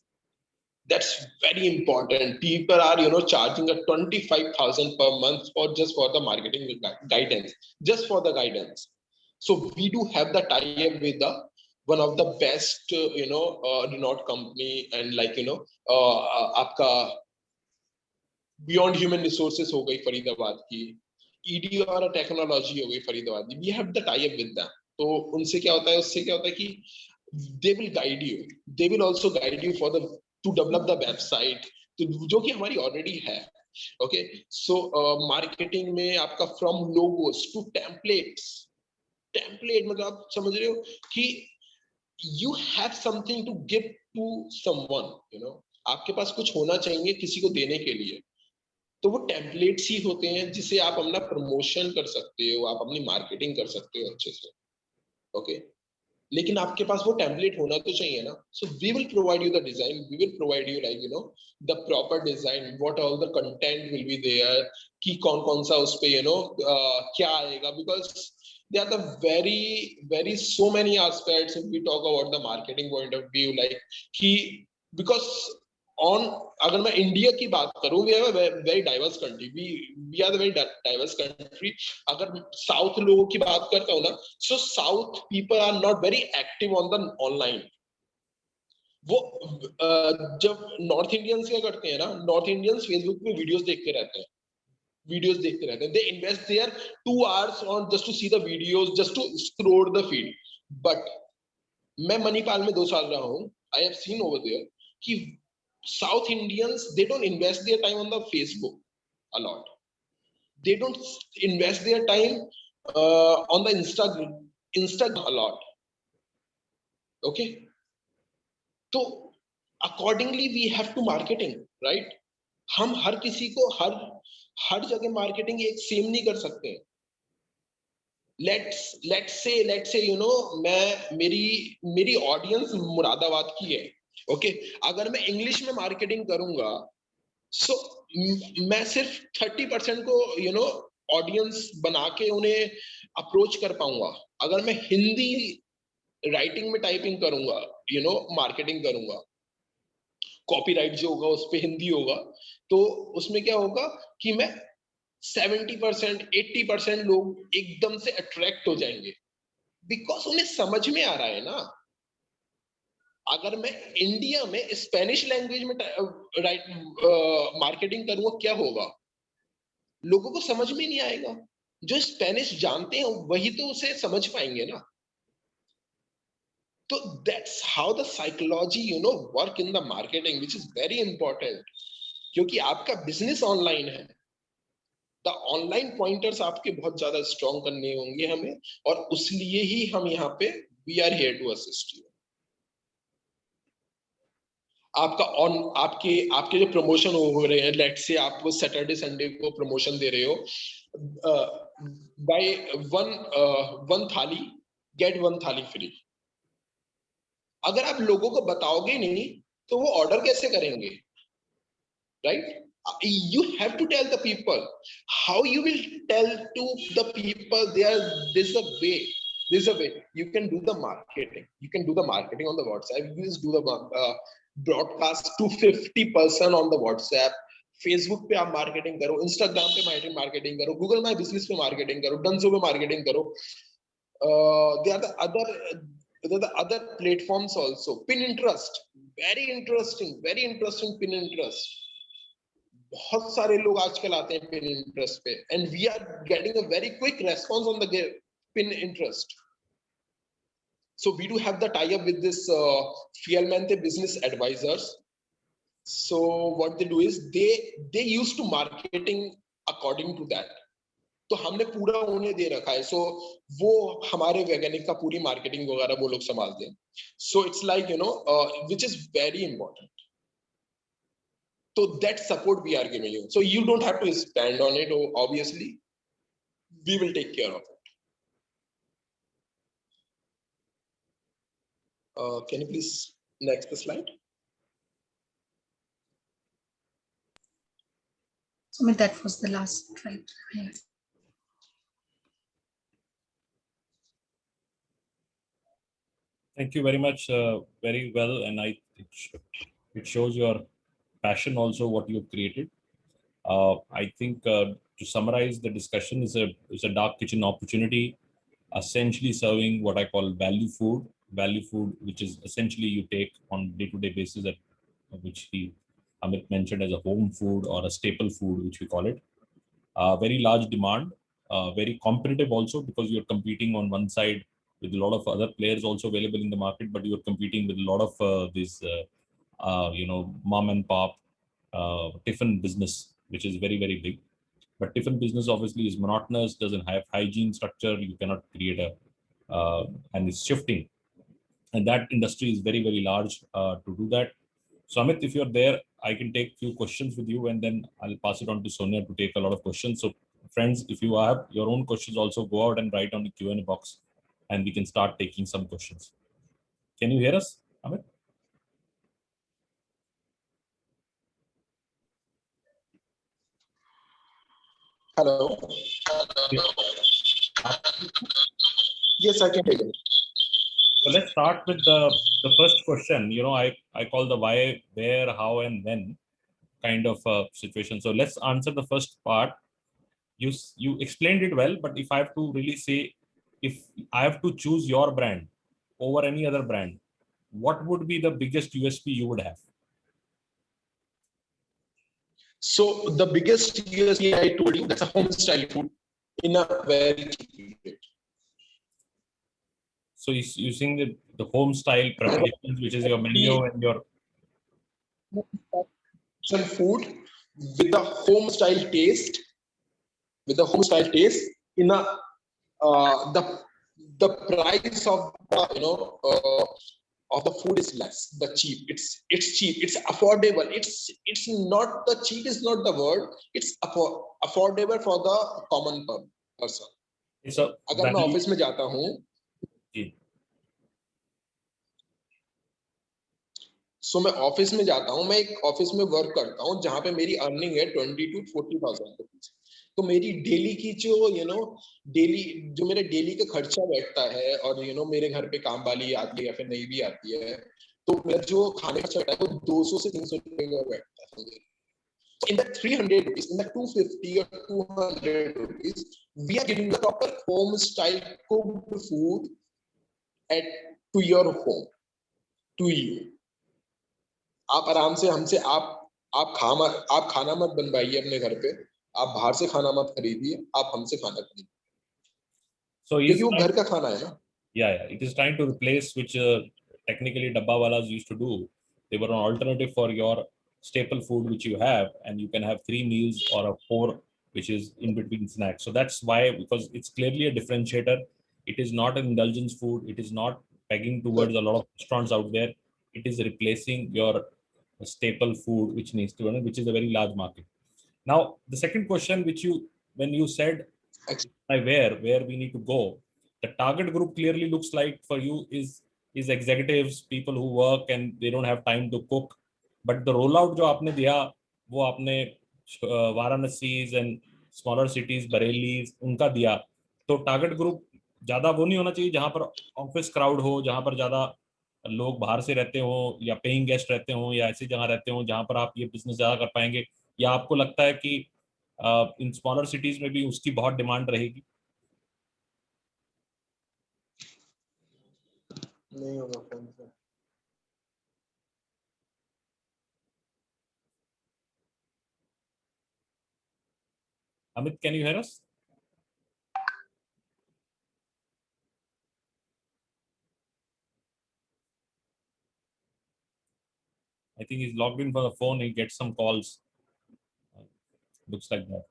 That's very important. People are charging a 25,000 per month for the marketing guidance, just for the guidance. So we do have the tie-up with the one of the best, renowned company, and like, आपका Beyond Human Resources हो गई फरीदाबाद की, ED और technology हो गई फरीदाबाद की. We have the tie-up with them. तो उनसे क्या होता है, उससे क्या होता है कि they will guide you. They will also guide you for to develop the website, तो जो कि हमारी already है. Okay, so marketing में आपका from logos to templates. Template मतलब आप समझ रहे हो कि you have something to give to someone, आपके पास कुछ होना चाहिए किसी को देने के लिए. तो वो टेम्पलेट्स ही होते हैं जिसे आप अपना प्रमोशन कर सकते हो, आप अपनी मार्केटिंग कर सकते हो अच्छे से. ओके, लेकिन आपके पास वो टेम्पलेट होना तो चाहिए ना. So we will provide you the design, we will provide you like the proper design, what all the content will be there, कि कौन कौन सा उस पे क्या आएगा, because there are the very so many aspects if we talk about the marketing point of view, like कि because on अगर मैं इंडिया की बात करूं, we have a very diverse country, we are the very diverse country. अगर south लोगों की बात करता हूं ना, so south people are not very active on the online. वो जब नॉर्थ इंडियंस क्या करते हैं ना, नॉर्थ इंडियंस फेसबुक पे वीडियोस देखते रहते हैं, they invest their 2 hours on just to see the videos, just to scroll the feed. But मैं मणिपाल में 2 साल रहा हूँ, I have seen over there कि South Indians, they don't invest their time on the Facebook a lot, they don't invest their time on the Instagram a lot. Okay, so accordingly we have to marketing, right? हम हर किसी को हर जगह marketing एक same नहीं कर सकते. let's say मैं मेरी ऑडियंस मुरादाबाद की है. ओके, अगर मैं इंग्लिश में मार्केटिंग करूंगा, सो मैं सिर्फ 30% को ऑडियंस बना के उन्हें अप्रोच कर पाऊंगा. अगर मैं हिंदी राइटिंग में टाइपिंग करूंगा, मार्केटिंग करूंगा, कॉपीराइट जो होगा उस पे हिंदी होगा, तो उसमें क्या होगा कि मैं 70% 80% लोग एकदम से अट्रैक्ट हो जाएंगे, बिकॉज उन्हें समझ में आ रहा है ना. अगर मैं इंडिया में स्पेनिश लैंग्वेज में मार्केटिंग करूंगा, क्या होगा, लोगों को समझ में नहीं आएगा. जो स्पेनिश जानते हैं वही तो उसे समझ पाएंगे ना. So that's how the psychology work in the marketing, which is very important, क्योंकि आपका बिजनेस ऑनलाइन है. द ऑनलाइन पॉइंटर्स आपके बहुत ज्यादा स्ट्रॉन्ग करने होंगे हमें, और उसलिए ही हम यहाँ पे we are here to assist you. आपके जो प्रमोशन हो रहे हैं, लेट्स से आप सैटरडे संडे को प्रमोशन दे रहे हो, बाय वन थाली गेट 1 थाली फ्री. अगर आप लोगों को बताओगे नहीं तो वो ऑर्डर कैसे करेंगे, right? You have to tell the people. How you will tell to the people? There's a way. You can do the marketing. You can do the marketing on the WhatsApp. You just do the broadcast to 50% on the WhatsApp. Facebook पे आप marketing करो, Instagram पे marketing करो, Google My Business पे marketing करो, Dunzo पे marketing करो. There are the other platforms also. Pinterest, very interesting Pinterest. बहुत सारे लोग आजकल आते हैं Pinterest पे, and we are getting a very quick response on the Pinterest. So we do have the tie-up with this Fielmente Business Advisors. So what they do is they used to marketing according to that. तो हमने पूरा उन्हें दे रखा है, सो वो हमारे वैज्ञानिक का पूरी मार्केटिंग वगैरह वो लोग संभालते हैं. So it's like which is very important. So that support we are giving you. So you don't have to spend on it, obviously. We will take care of it. Can you please next slide? So that was the last slide. Thank you very much. Very well, and it shows your passion also what you've created. I think to summarize the discussion is a dark kitchen opportunity essentially serving what I call value food, which is essentially you take on day-to-day basis, at which Amit mentioned as a home food or a staple food, which we call it. Very large demand, very competitive also, because you're competing on one side with a lot of other players also available in the market, but you're competing with a lot of mom and pop tiffin business, which is very, very big. But tiffin business obviously is monotonous, doesn't have hygiene structure. You cannot create and it's shifting. And that industry is very, very large to do that. So Amit, if you're there, I can take few questions with you, and then I'll pass it on to Sonia to take a lot of questions. So friends, if you have your own questions, also go out and write on the Q&A box, and we can start taking some questions. Can you hear us, Amit? Hello. Yes, I can hear you. So let's start with the first question. I call the why, where, how, and when kind of situation. So let's answer the first part. You explained it well, but if I have to really say, if I have to choose your brand over any other brand, what would be the biggest USP you would have? So the biggest USP I told you, that's a home style food in a very cheap rate. So using the home style preparations, which is your menu and your Some food with a home style taste, in a the price of of the food is less. The cheap, it's cheap, it's affordable. It's not, the cheap is not the word. It's affordable for the common person. it's a अगर मैं office में जाता हूँ, सो मैं office में जाता हूँ, मैं एक ऑफिस में वर्क करता हूँ जहां पे मेरी अर्निंग है 20 to 40,000 रुपीज। तो मेरी डेली की जो मेरे डेली का खर्चा बैठता है, और मेरे घर पे काम वाली आती है या फिर नहीं भी आती है, तो मेरा जो खाने का खर्चा है वो 200 से 300 रुपए का बैठता है। In the 300 rupees, in the 250 or 200 rupees, we are giving the proper home style cooked food to your home, to you. आप आराम से हमसे आप खाना मत बनवाइए अपने घर पे, आप बाहर से खाना मत खरीदिए, आप हमसे खाना खरीदिए। So क्योंकि वो घर का खाना है ना। Yeah, it is trying to replace which technically dabbawalas used to do. They were an alternative for your staple food which you have, and you can have 3 meals or a 4 which is in between snacks. So that's why, because it's clearly a differentiator. It is not an indulgence food. It is not pegging towards a lot of restaurants out there. It is replacing your staple food which needs to run, which is a very large market. Now, the second question, when you said where we need to go, the target group clearly looks like for you is executives, people who work and they don't have time to cook. But the rollout जो आपने दिया, वो आपने Varanasi and smaller cities, Bareilly उनका दिया, तो target group ज्यादा वो नहीं होना चाहिए जहां पर ऑफिस क्राउड हो, जहां पर ज्यादा लोग बाहर से रहते हो या पेइंग गेस्ट रहते हो या ऐसी जगह रहते हो जहां पर आप ये बिजनेस ज्यादा कर पाएंगे, या आपको लगता है कि इन स्मॉलर सिटीज में भी उसकी बहुत डिमांड रहेगी? नहीं होगा फोन से। Amit, can you hear us? I think he's logged in for the phone. He gets some calls. Looks like that.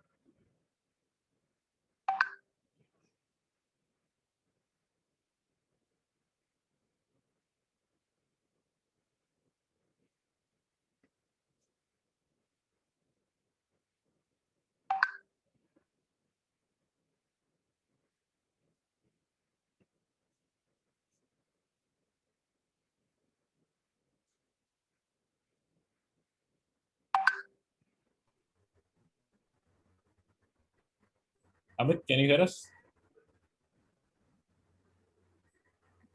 Amit, can you hear us?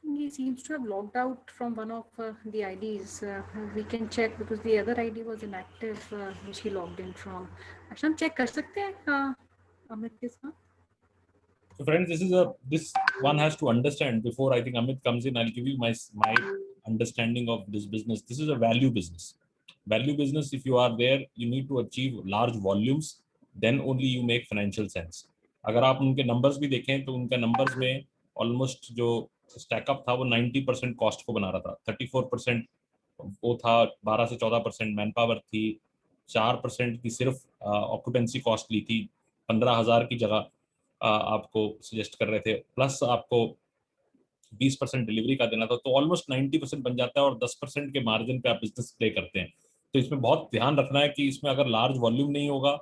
He seems to have logged out from one of the IDs. We can check because the other ID was inactive, which he logged in from. अच्छा हम check कर सकते हैं अमित के साथ? So friends, this one has to understand before I think Amit comes in. I'll give you my understanding of this business. This is a value business. Value business, if you are there, you need to achieve large volumes, then only you make financial sense. अगर आप उनके numbers भी देखें तो उनके numbers में almost जो stack-up था वो 90% cost को बना रहा था, 34% वो था, 12 से 14% manpower थी, 4% की सिर्फ occupancy cost ली थी, 15,000 की जगह आपको सजेस्ट कर रहे थे, प्लस आपको 20% डिलीवरी का देना था, तो ऑलमोस्ट 90% बन जाता है और 10% के मार्जिन पे आप बिजनेस प्ले करते हैं। तो इसमें बहुत ध्यान रखना है कि इसमें अगर लार्ज वॉल्यूम नहीं होगा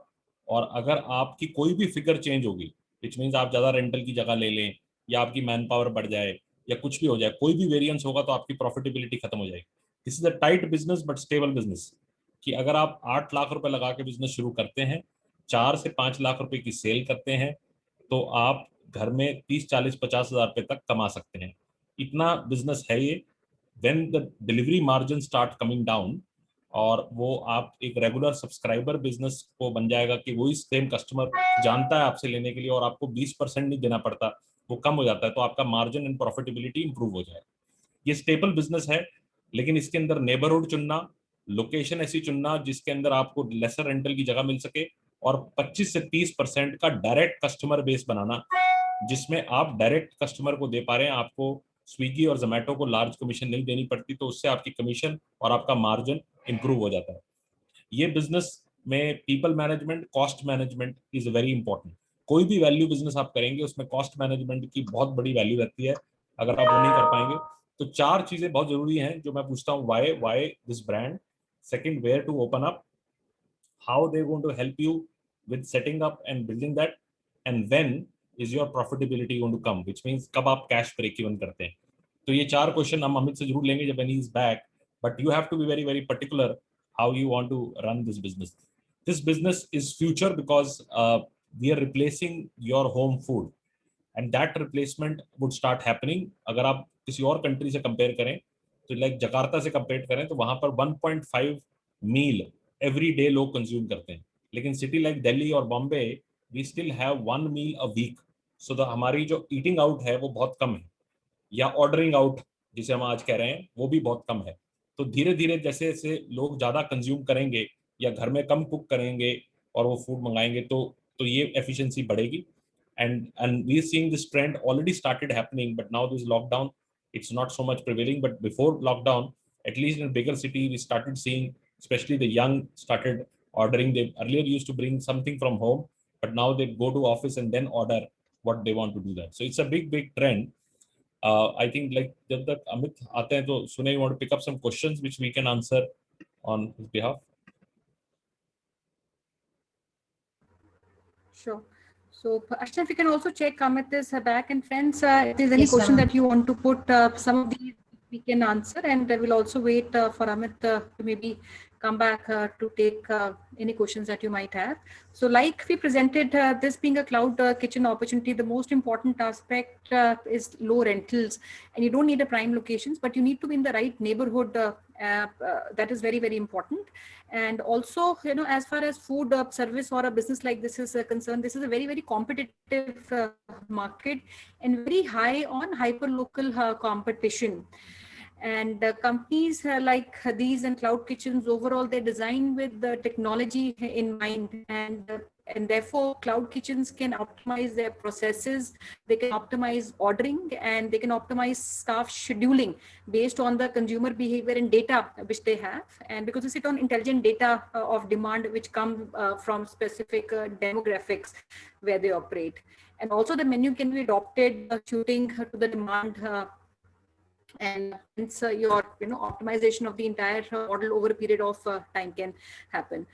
और अगर आपकी कोई भी फिगर चेंज होगी, विच मीन्स आप ज़्यादा रेंटल की जगह ले लें या आपकी मैन पावर बढ़ जाए या कुछ भी हो जाए, कोई भी वेरिएंस होगा तो आपकी प्रॉफिटेबिलिटी खत्म हो जाएगी। This is a tight business but stable business, कि अगर आप 8 लाख रुपए लगा के बिजनेस शुरू करते हैं, 4 से 5 लाख रुपए की सेल करते हैं, तो आप घर में 30, 40, 50 हजार रुपए तक कमा सकते हैं। इतना बिजनेस है ये। When the delivery margin start coming down और वो आप एक रेगुलर सब्सक्राइबर बिजनेस को बन जाएगा कि वही सेम कस्टमर जानता है आपसे लेने के लिए और आपको 20% नहीं देना पड़ता, वो कम हो जाता है, तो आपका मार्जिन एंड प्रॉफिटेबिलिटी इंप्रूव हो जाएगा। ये स्टेबल बिजनेस है, लेकिन इसके अंदर नेबरहुड चुनना, लोकेशन ऐसी चुनना जिसके अंदर आपको लेसर रेंटल की जगह मिल सके और 25 से 30% का डायरेक्ट कस्टमर बेस बनाना, जिसमें आप डायरेक्ट कस्टमर को दे पा रहे हैं, आपको स्विगी और जोमेटो को लार्ज कमीशन नहीं देनी पड़ती, तो उससे आपकी कमीशन और आपका मार्जिन इंप्रूव हो जाता है। ये बिजनेस में people management, cost management is very important. कोई भी वैल्यू बिजनेस आप करेंगे उसमें कॉस्ट मैनेजमेंट की बहुत बड़ी वैल्यू रहती है। अगर आप वो नहीं कर पाएंगे तो 4 चीजें बहुत जरूरी हैं जो मैं पूछता हूँ, why this brand, second where to open up, how they're going to help you with setting up and building that, and when is your profitability going to come, which means कब आप cash break even करते हैं। तो ये 4 question हम अमित से जरूर लेंगे जब when he is back, but you have to be very very particular how you want to run this business. This business is future because we are replacing your home food and that replacement would start happening। अगर आप किसी और country से compare करें तो like Jakarta से compare करें तो वहां पर 1.5 मील एवरी डे लोग कंज्यूम करते हैं, लेकिन सिटी लाइक दिल्ली और Bombay we still have 1 meal a week. So हमारी जो ईटिंग आउट है वो बहुत कम है, या ऑर्डरिंग आउट जिसे हम आज कह रहे हैं वो भी बहुत कम है। तो धीरे धीरे जैसे जैसे लोग ज्यादा कंज्यूम करेंगे या घर में कम कुक करेंगे और वो फूड मंगाएंगे तो ये एफिशिएंसी बढ़ेगी। and we are seeing this trend already started happening, but now this lockdown it's not so much prevailing, but before lockdown at least in bigger city we started seeing especially the young started ordering. They earlier used to bring something from home, but now they go to office and then order what they want to do that. So it's a big trend. I think like jab tak Amit aate hain to Sunay, you want to pick up some questions which we can answer on his behalf? Sure. So, Ashna, if you can also check Amit is back, and friends, if there's any Yes, question ma'am. that you want to put, some of these we can answer, and we'll also wait for Amit to maybe come back to take any questions that you might have. So like we presented, this being a cloud kitchen opportunity, the most important aspect is low rentals, and you don't need a prime locations, but you need to be in the right neighborhood. That is very, very important. And also, you know, as far as food service or a business like this is concerned, this is a very, very competitive market and very high on hyper local competition. And companies like these and cloud kitchens overall, they're designed with the technology in mind, and therefore cloud kitchens can optimize their processes, they can optimize ordering, and they can optimize staff scheduling based on the consumer behavior and data which they have. And because they sit on intelligent data of demand which come from specific demographics where they operate. And also the menu can be adopted suiting to the demand, and hence your optimization of the entire model over a period of time can happen.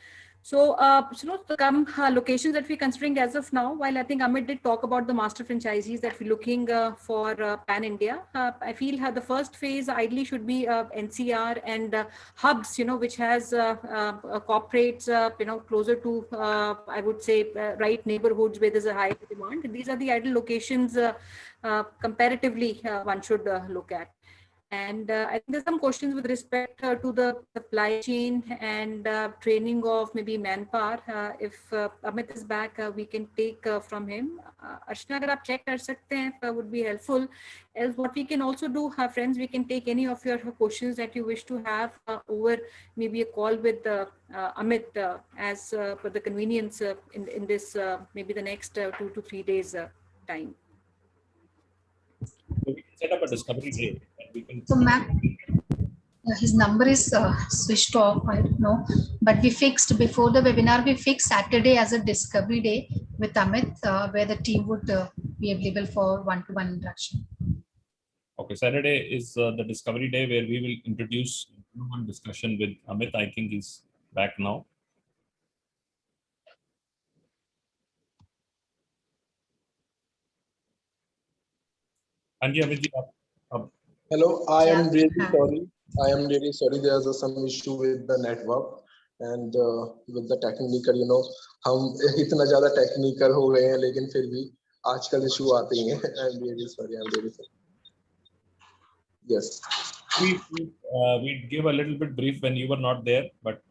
So, the locations that we're considering as of now, while I think Amit did talk about the master franchisees that we're looking for pan-India, I feel the first phase ideally should be NCR and hubs, which has corporates, closer to, I would say, right neighborhoods where there's a high demand. These are the ideal locations comparatively one should look at. And I think there's some questions with respect to the supply chain and training of maybe manpower. If Amit is back, we can take from him. Archana, agar aap check kar sakte hain, would be helpful. Else, what we can also do, friends, we can take any of your questions that you wish to have over maybe a call with Amit as per the convenience in this maybe the next 2 to 3 days time. So we can set up a discovery day and we can. So, ma'am, his number is switched off, I don't know, but we fixed before the webinar, we fixed Saturday as a discovery day with Amit, where the team would be available for one-to-one interaction. Okay, Saturday is the discovery day where we will introduce one discussion with Amit. I think he's back now. Anji, Amit ji, Hello, I am Yeah. really sorry. I am really sorry. There's some issue with the network and with the technical. You know, हम इतना ज़्यादा technical हो गए हैं, लेकिन फिर भी आजकल issue आते ही हैं. I'm really sorry. I'm really sorry. Yes. we give a little bit brief when you were not there, but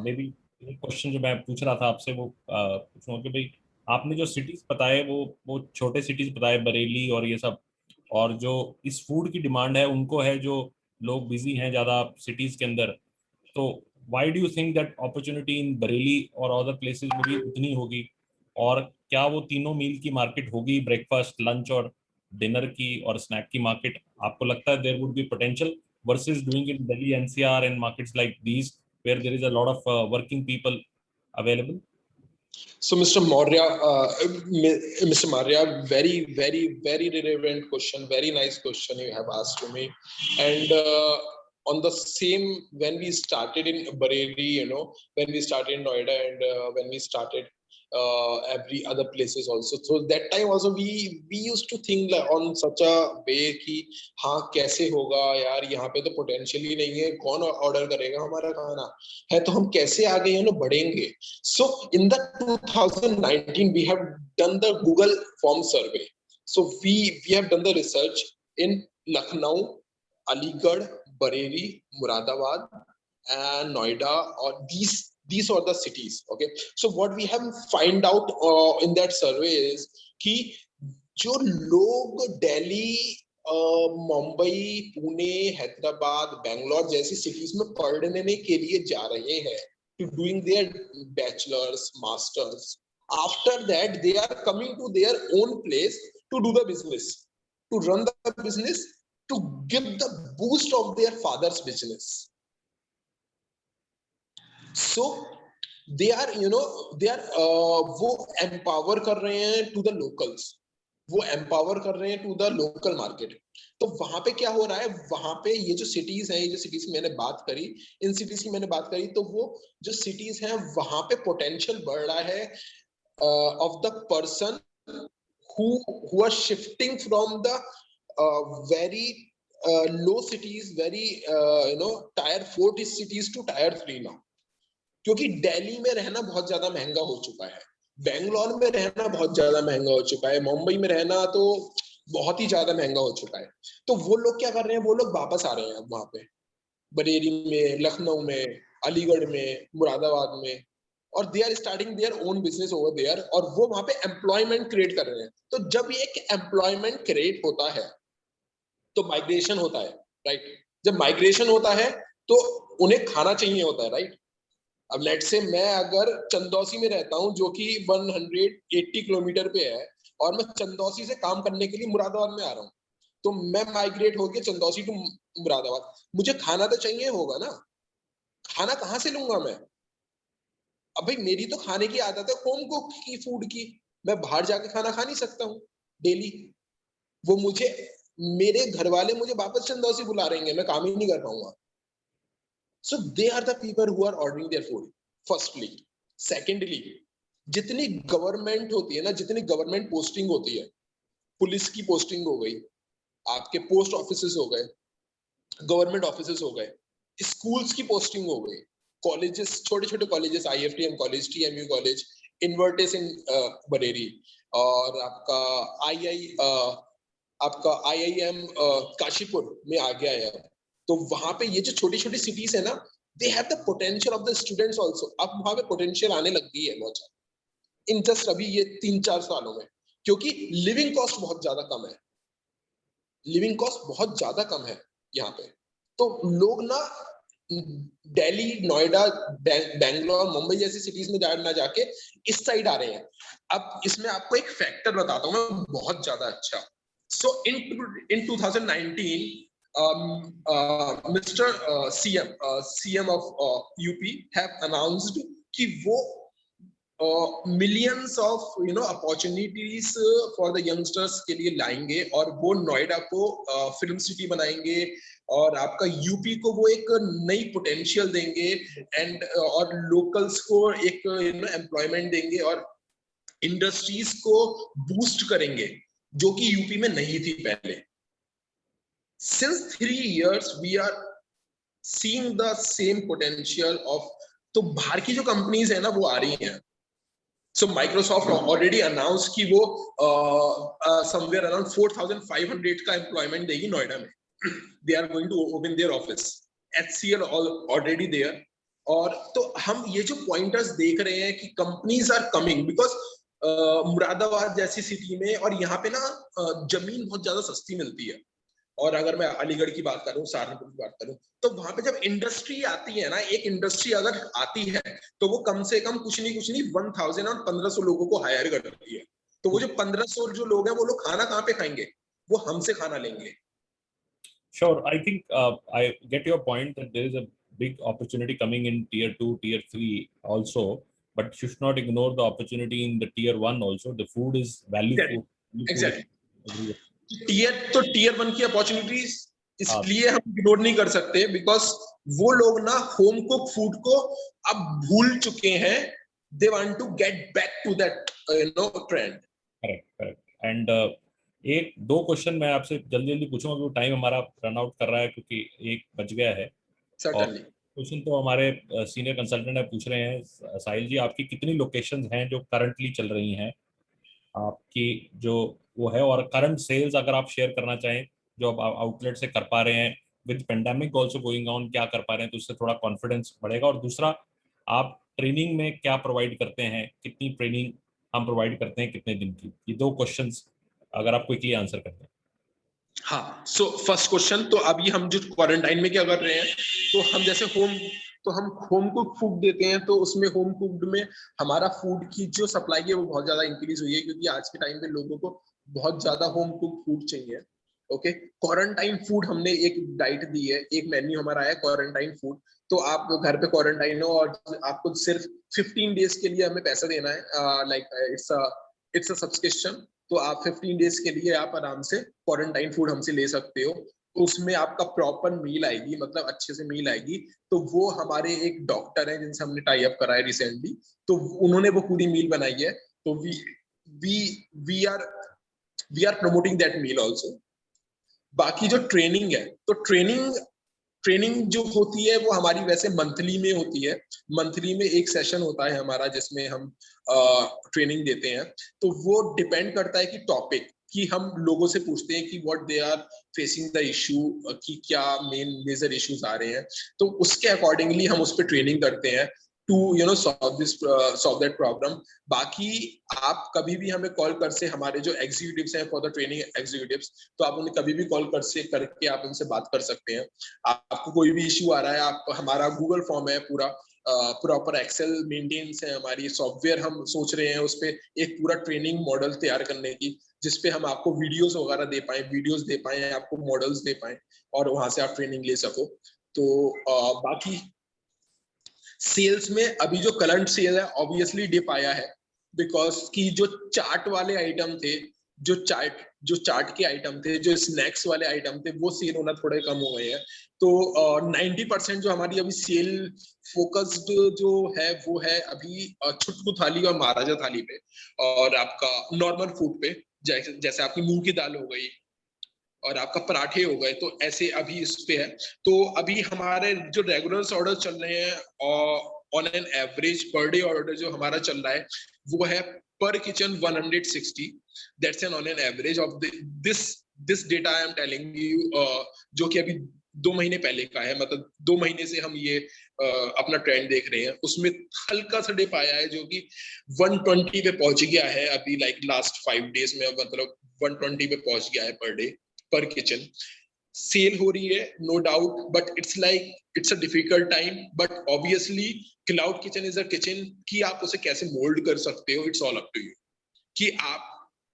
maybe एक क्वेश्चन जो मैं पूछ रहा था आपसे वो पूछूंगा कि भाई आपने जो सिटीज बताए वो छोटे सिटीज बताए बरेली और ये सब, और जो इस फूड की डिमांड है उनको है जो लोग बिजी हैं ज़्यादा सिटीज के अंदर, तो why do you think that opportunity in Bareilly और अदर प्लेसेस में भी उतनी होगी, और क्या वो तीनों मील की मार्केट होगी, ब्रेकफास्ट लंच और डिनर की और स्नैक की मार्केट, आपको लगता है there would be potential versus doing it in Delhi NCR and markets like these where there is a lot of working people available? So, Mr. Maurya, very, very, very relevant question. Very nice question you have asked to me. And on the same, when we started in Bareilly, you know, when we started in Noida, and when we started every other places also. So that time also we used to think like on such a way कि हाँ कैसे होगा यार, यहाँ पे तो potential ही नहीं है, कौन order करेगा हमारा खाना है, तो हम कैसे आगे you know बढ़ेंगे. So in the 2019 we have done the Google form survey. So we have done the research in Lucknow, Aligarh, Bareilly, Muradabad, and Noida, or these are the cities. Okay, so what we have find out in that survey is कि जो लोग दिल्ली, मुंबई, पुणे, हैदराबाद, बेंगलोर जैसी cities में पढ़ने के लिए जा रहे हैं to doing their bachelor's, masters, after that they are coming to their own place to do the business, to run the business, to give the boost of their father's business. So they are you know they are वो empower कर रहे हैं to the locals, वो empower कर रहे हैं to the local market. तो वहां पे क्या हो रहा है, वहां पे ये जो सिटीज हैं, ये जो सिटीज की मैंने बात करी, इन सिटीज की मैंने बात करी, तो वो जो सिटीज हैं वहां पे पोटेंशियल बढ़ रहा है of the person who are shifting from the very low cities, very you know tier 4 cities to tier 3 now. क्योंकि दिल्ली में रहना बहुत ज्यादा महंगा हो चुका है, बेंगलोर में रहना बहुत ज्यादा महंगा हो चुका है, मुंबई में रहना तो बहुत ही ज्यादा महंगा हो चुका है. तो वो लोग क्या कर रहे हैं, वो लोग वापस आ रहे हैं वहां पे बरेली में, लखनऊ में, अलीगढ़ में, मुरादाबाद में, और they are starting their own business over there, और वो वहां पे एम्प्लॉयमेंट क्रिएट कर रहे हैं. तो जब ये एक एम्प्लॉयमेंट क्रिएट होता है तो माइग्रेशन होता है, राइट. जब माइग्रेशन होता है तो उन्हें खाना चाहिए होता है, राइट. अब लेट से मैं अगर चंदौसी में रहता हूं जो कि 180 किलोमीटर पे है, और मैं चंदौसी से काम करने के लिए मुरादाबाद में आ रहा हूं, तो मैं माइग्रेट होके चंदौसी टू मुरादाबाद, मुझे खाना तो चाहिए होगा ना. खाना कहाँ से लूंगा मैं? अब भाई मेरी तो खाने की आदत है होम कुक की फूड की, मैं बाहर जाके खाना खा नहीं सकता हूँ डेली. वो मुझे, मेरे घर वाले मुझे वापस चंदौसी बुला रहेंगे, मैं काम ही नहीं कर पाऊंगा. So they are the people who are ordering their food. Firstly, secondly, जितनी गवर्नमेंट होती है ना, जितनी गवर्नमेंट पोस्टिंग होती है, पुलिस की पोस्टिंग हो गई, आपके पोस्ट ऑफिसेस हो गए, गवर्नमेंट ऑफिसेस हो गए, स्कूल्स की पोस्टिंग हो गई, कॉलेजेस, छोटे छोटे colleges, IFTM college, TMU college, Invertis in Bareilly, और आपका आपका IIM काशीपुर में आ गया है। तो वहां पे ये जो छोटी छोटी सिटीज है ना, they have the potential of the students also. अब वहां पे पोटेंशियल आने लग गई है बहुत ज्यादा इन जस्ट अभी ये 3-4 सालों में, क्योंकि लिविंग कॉस्ट बहुत ज्यादा कम है। लिविंग कॉस्ट बहुत ज्यादा कम है यहाँ पे। तो लोग ना दिल्ली, नोएडा, बैंगलोर, मुंबई जैसी सिटीज में ना जाके इस साइड आ रहे हैं। अब इसमें आपको एक फैक्टर बताता हूँ मैं बहुत ज्यादा अच्छा। सो इन 2019 Mr. CM of UP have announced कि वो millions of opportunities for the youngsters के लिए लाएंगे, और वो नोएडा को फिल्म सिटी बनाएंगे, और आपका यूपी को वो एक नई पोटेंशियल देंगे, एंड और लोकल्स को एक एम्प्लॉयमेंट देंगे, और इंडस्ट्रीज को बूस्ट करेंगे जो कि यूपी में नहीं थी पहले। Since 3 years we are seeing the same potential of, तो बाहर की जो कंपनीज है ना वो आ रही हैं। So Microsoft already announced कि वो somewhere around 4,500 का employment देगी नोएडा में। They are going to open their office. HCL already there. और तो हम ये जो पॉइंटर्स देख रहे हैं कि companies are coming, because Moradabad जैसी सिटी में और यहाँ पे ना जमीन बहुत ज्यादा सस्ती मिलती है। और अगर मैं अलीगढ़ की बात करूं, सहारनपुर की बात करूं, तो वहां पे जब इंडस्ट्री आती है ना, एक इंडस्ट्री अगर आती है तो वो कम से कम कुछ नहीं 1000 और 1500 लोगों को हायर करती है। तो वो जो 1500 जो लोग हैं वो लोग खाना कहाँ पे खाएंगे? वो हमसे खाना लेंगे। Sure, I think I get your point that there is a big opportunity coming in tier 2, tier 3 also, but you should not ignore the opportunity in the tier 1 also. The food is value food. Exactly. Tier 1 की opportunities इसलिए हम ignore नहीं कर सकते, because वो लोग ना home cook food को अब भूल चुके हैं। They want to get back to that trend. Correct. And एक दो क्वेश्चन मैं आपसे जल्दी पूछूंगा क्योंकि टाइम हमारा रन आउट कर रहा है, क्योंकि 1 बज गया है। सर्टेनली। क्वेश्चन तो हमारे सीनियर कंसल्टेंट है पूछ रहे हैं, साहिल जी आपकी कितनी लोकेशंस हैं जो करंटली चल रही हैं आपकी जो वो है, और करंट सेल्स अगर आप शेयर करना चाहें जो आप आउटलेट से कर पा रहे हैं, with pandemic also going on क्या कर पा रहे हैं, तो उससे थोड़ा कॉन्फिडेंस बढ़ेगा। और दूसरा, आप ट्रेनिंग में क्या प्रोवाइड करते हैं, कितनी ट्रेनिंग हम प्रोवाइड करते हैं, कितने दिन की? ये 2 क्वेश्चंस अगर आप क्विकली आंसर करते हैं। हाँ, सो फर्स्ट क्वेश्चन, तो अभी हम जो क्वारंटाइन में क्या कर रहे हैं, तो हम जैसे हम होम कुक फूड देते हैं, तो उसमें होम कुक्ड में हमारा फूड की जो सप्लाई है वो बहुत ज्यादा इंक्रीज हुई है, क्योंकि आज के टाइम पे लोगों को बहुत ज्यादा होम कुक फूड चाहिए। ओके, क्वारंटाइन फूड हमने एक डाइट दी है, एक मेन्यू हमारा है क्वारंटाइन फूड। तो आप घर पे क्वारंटाइन हो और आपको सिर्फ 15 डेज के लिए हमें पैसा देना है, लाइक इट्स अ सब्सक्रिप्शन। तो आप 15 डेज के लिए आप आराम से क्वारंटाइन फूड हमसे ले सकते हो। तो उसमें आपका प्रॉपर मील आएगी, मतलब अच्छे से मील आएगी। तो वो हमारे एक डॉक्टर है जिनसे हमने टाई अप करा है रिसेंटली, तो उन्होंने वो पूरी मील बनाई है। तो we are promoting that meal also. बाकी जो ट्रेनिंग है, तो ट्रेनिंग जो होती है वो हमारी वैसे मंथली में होती है। मंथली में एक सेशन होता है हमारा जिसमें हम ट्रेनिंग देते हैं। तो वो डिपेंड करता है कि टॉपिक कि हम लोगों से पूछते हैं कि what they are facing the issue, कि क्या मेजर इश्यूज आ रहे हैं, तो उसके अकॉर्डिंगली हम उस पर ट्रेनिंग करते हैं टू सॉल्व दैट प्रॉब्लम। बाकी आप कभी भी हमें कॉल कर से, हमारे जो एग्जीक्यूटिव्स हैं फॉर द ट्रेनिंग एग्जीक्यूटिव्स, तो आप उन्हें कभी भी कॉल करके आप उनसे बात कर सकते हैं। आपको कोई भी इशू आ रहा है, आप हमारा गूगल फॉर्म है, पूरा प्रॉपर एक्सेल मेंटेनेंस है, हमारी सॉफ्टवेयर हम सोच रहे हैं उस पे एक पूरा ट्रेनिंग मॉडल तैयार करने की, जिसपे हम आपको वीडियोस वगैरह दे पाए, आपको मॉडल्स दे पाए, और वहां से आप ट्रेनिंग ले सको। तो बाकी सेल्स में अभी जो करंट सेल है ऑब्वियसली डिप आया है, बिकॉज की जो चार्ट वाले आइटम थे, जो चार्ट के आइटम थे, जो स्नैक्स वाले आइटम थे, वो सेल होना थोड़े कम हो गए हैं। तो 90% जो हमारी अभी सेल फोकस्ड जो है वो है अभी छुटकू थाली और महाराजा थाली पे, और आपका नॉर्मल फूड पे, जैसे आपकी मूंग की दाल हो गई और आपका पराठे हो गए, तो ऐसे अभी इस पे है। तो अभी हमारे जो रेगुलर ऑर्डर चल रहे हैं, on an average per day order जो हमारा चल रहा है वो है पर kitchen 160। That's an on an average of this data I am telling you, जो कि अभी 2 महीने पहले का है, मतलब 2 महीने से हम ये अपना ट्रेंड देख रहे हैं, उसमें हल्का सा डिप आया है जो कि 120 पे पहुंच गया है अभी, लाइक लास्ट 5 डेज में, मतलब 120 पे पहुंच गया है पर डे पर किचन। सेल हो रही है no doubt, but it's a difficult time, but obviously cloud kitchen is a kitchen कि आप उसे कैसे मोल्ड कर सकते हो, it's all up to you कि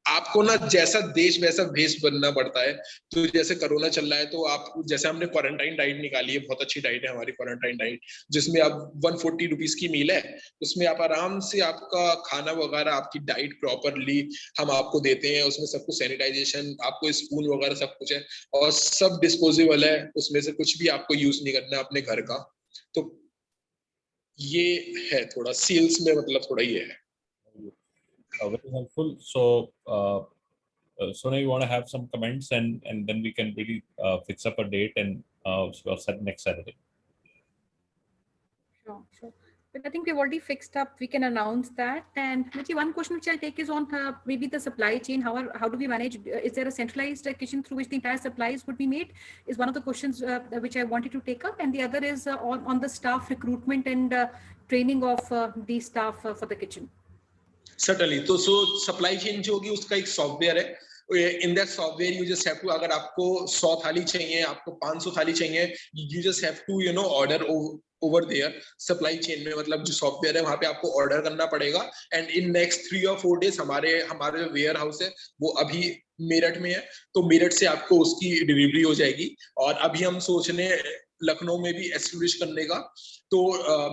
आपको ना जैसा देश वैसा भेष बनना पड़ता है। तो जैसे कोरोना चल रहा है तो आप, जैसे हमने क्वारंटाइन डाइट निकाली है, बहुत अच्छी डाइट है हमारी क्वारंटाइन डाइट, जिसमें अब 140 रुपीज की मील है, उसमें आप आराम से आपका खाना वगैरह, आपकी डाइट प्रॉपरली हम आपको देते हैं, उसमें सब कुछ सैनिटाइजेशन, आपको स्पून वगैरह सब कुछ है, और सब डिस्पोजेबल है, उसमें से कुछ भी आपको यूज नहीं करना अपने घर का। तो ये है थोड़ा सेल्स में, मतलब थोड़ा ये है। Very helpful. So, Sonia, you want to have some comments, and then we can really fix up a date and set next Saturday. Sure, sure. But I think we've already fixed up. We can announce that. And maybe one question which I'll take is on maybe the supply chain. How do we manage? Is there a centralized kitchen through which the entire supplies would be made? Is one of the questions which I wanted to take up. And the other is on the staff recruitment and training of the staff for the kitchen. Certainly. तो supply chain जो होगी उसका एक software है। In that software you just have to, अगर आपको 100 थाली चाहिए, आपको 500 थाली चाहिए, you just have to order over there supply chain में, मतलब जो सॉफ्टवेयर है वहां पे आपको ऑर्डर करना पड़ेगा। एंड इन नेक्स्ट 3 और 4 डेज हमारे जो वेयर हाउस है वो अभी मेरठ में है, तो मेरठ से आपको उसकी डिलीवरी हो जाएगी। और अभी हम सोच रहे हैं लखनऊ में भी एस्टेब्लिश करने का। तो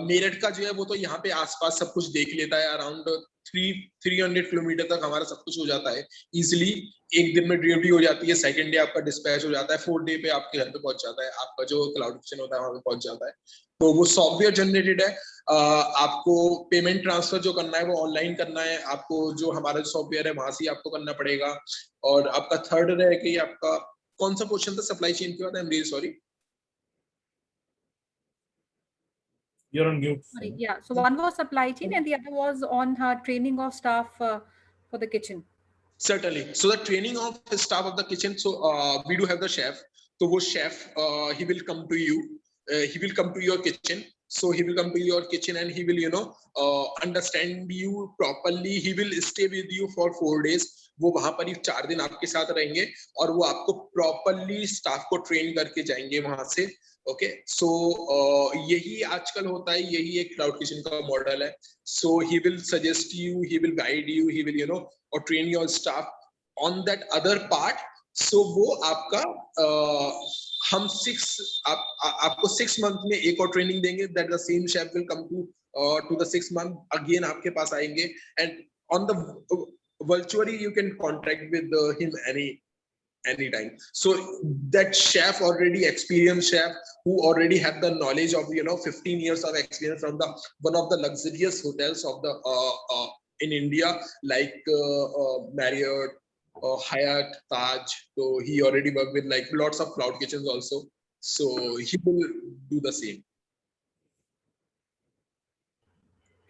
मेरठ का जो है वो तो यहाँ पे आसपास सब कुछ देख लेता है, अराउंड 300 किलोमीटर तक हमारा सब कुछ हो जाता है इजिली। एक दिन में डिलीवरी हो जाती है, सेकंड डे आपका डिस्पैच हो जाता है, 4th डे पे आपके घर पे पहुंच जाता है, आपका जो क्लाउड किचन होता है वहां पे पहुंच जाता है। तो वो सॉफ्टवेयर जनरेटेड है। आपको पेमेंट ट्रांसफर जो करना है वो ऑनलाइन करना है, आपको जो हमारा सॉफ्टवेयर है वहां से आपको करना पड़ेगा। और आपका थर्ड है कि आपका कौन सा क्वेश्चन था सप्लाई चेन के बाद? I am really sorry. You're on mute. Sorry, yeah. So one was supply chain and the other was on training of staff for the kitchen. Certainly. So the training of the staff of the kitchen. So we do have the chef. So wo chef, he will come to you. He will come to your kitchen. So he will come to your kitchen and he will, understand you properly. He will stay with you for 4 days. वो वहां पर ही 4 दिन आपके साथ रहेंगे और वो आपको प्रॉपरली स्टाफ को ट्रेन करके जाएंगे वहां से। ओके, सो यही आजकल होता है, यही एक क्लाउड किचन का मॉडल है। So he will suggest you, he will guide you, he will और train your staff on that other part. So वो आपका हम आपको 6 मंथ में एक और ट्रेनिंग देंगे, that the same chef will come to the 6 month again आपके पास आएंगे। And on the virtually you can contact with him anytime. So that chef, already experienced chef who already have the knowledge of 15 years of experience from the one of the luxurious hotels of the in India, like Marriott, Hyatt, Taj. So he already worked with like lots of cloud kitchens also, so he will do the same.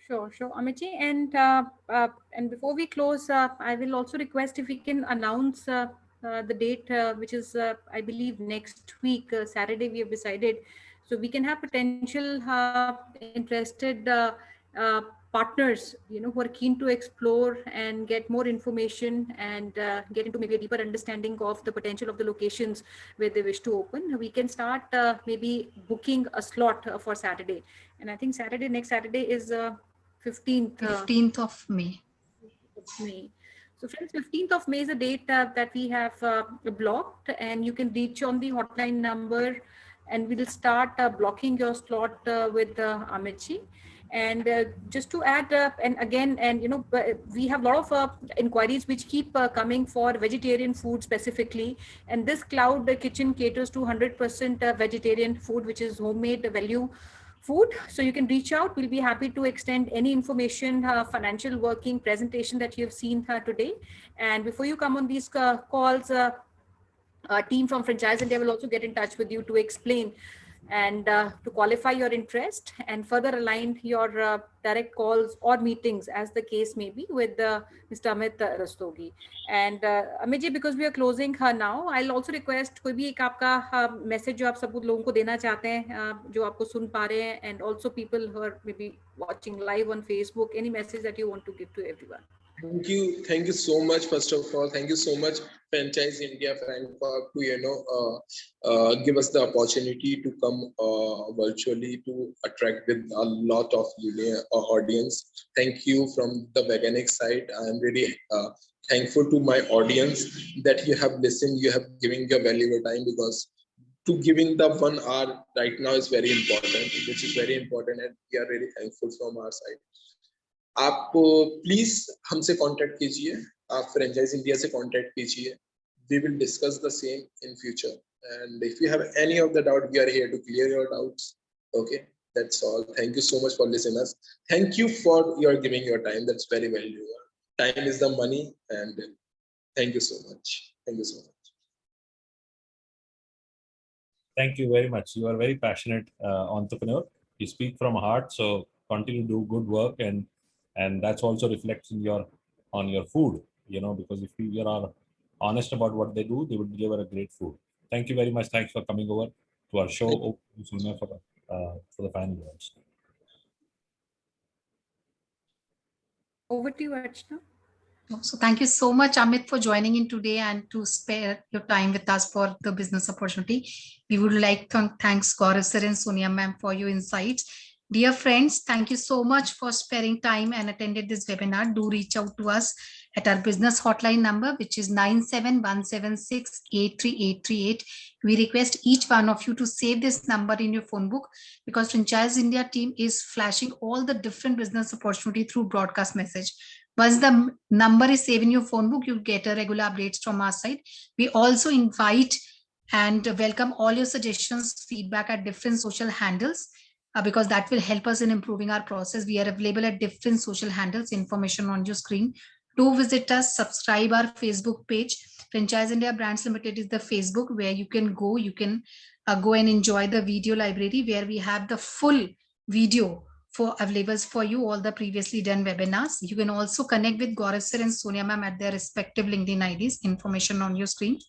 Sure, Amitji. And before we close, I will also request if we can announce the date, which is, I believe, next week, Saturday, we have decided. So we can have potential interested partners, who are keen to explore and get more information and get into maybe a deeper understanding of the potential of the locations where they wish to open. We can start maybe booking a slot for Saturday. And I think next Saturday is 15th of May. So friends, 15th of May is a date that we have blocked, and you can reach on the hotline number and we'll start blocking your slot with Amitji. And just to add, we have a lot of inquiries which keep coming for vegetarian food specifically. And this cloud kitchen caters to 100% vegetarian food, which is homemade value food. So you can reach out. We'll be happy to extend any information, financial working presentation that you have seen today. And before you come on these calls, our team from Franchise India will also get in touch with you to explain and to qualify your interest and further align your direct calls or meetings as the case may be with Mr. Amit Rastogi. And Amit ji, because we are closing now, I'll also request कोई भी एक आपका message जो आप सब लोगों को देना चाहते हैं जो आपको सुन पा रहे हैं, and also people who are maybe watching live on Facebook, any message that you want to give to everyone. Thank you so much. First of all, thank you so much, Franchise India Frankfurt, to give us the opportunity to come virtually to attract with a lot of audience. Thank you from the Veganic side. I am really thankful to my audience that you have listened, you have given your valuable time, because to giving the 1 hour right now is very important, which is very important, and we are really thankful from our side. आप please हमसे contact कीजिए, आप franchise India से contact कीजिए. We will discuss the same in future, and if you have any of the doubt, we are here to clear your doubts. Okay, that's all. Thank you so much for listening us. Thank you for your giving your time. That's very valuable. Time is the money, and thank you so much. Thank you so much. Thank you very much. You are a very passionate entrepreneur. You speak from heart, so continue to do good work, and that's also reflects in on your food, because if you are honest about what they do, they would deliver a great food. Thank you very much. Thanks for coming over to our show. For the final words. Over to you, Archana. So thank you so much, Amit, for joining in today and to spare your time with us for the business opportunity. We would like to thank Gaurav sir and Sonia ma'am for your insights. Dear friends, thank you so much for sparing time and attended this webinar. Do reach out to us at our business hotline number, which is 9717683838. We request each one of you to save this number in your phone book, because Franchise India team is flashing all the different business opportunity through broadcast message. Once the number is saved in your phone book, you'll get a regular updates from our side. We also invite and welcome all your suggestions, feedback at different social handles, because that will help us in improving our process. We are available at different social handles, information on your screen. Do visit us, subscribe our Facebook page. Franchise India Brands Limited is the Facebook where you can go and enjoy the video library, where we have the full video available for you, all the previously done webinars. You can also connect with Gaurav sir and Sonia ma'am at their respective LinkedIn IDs, information on your screen.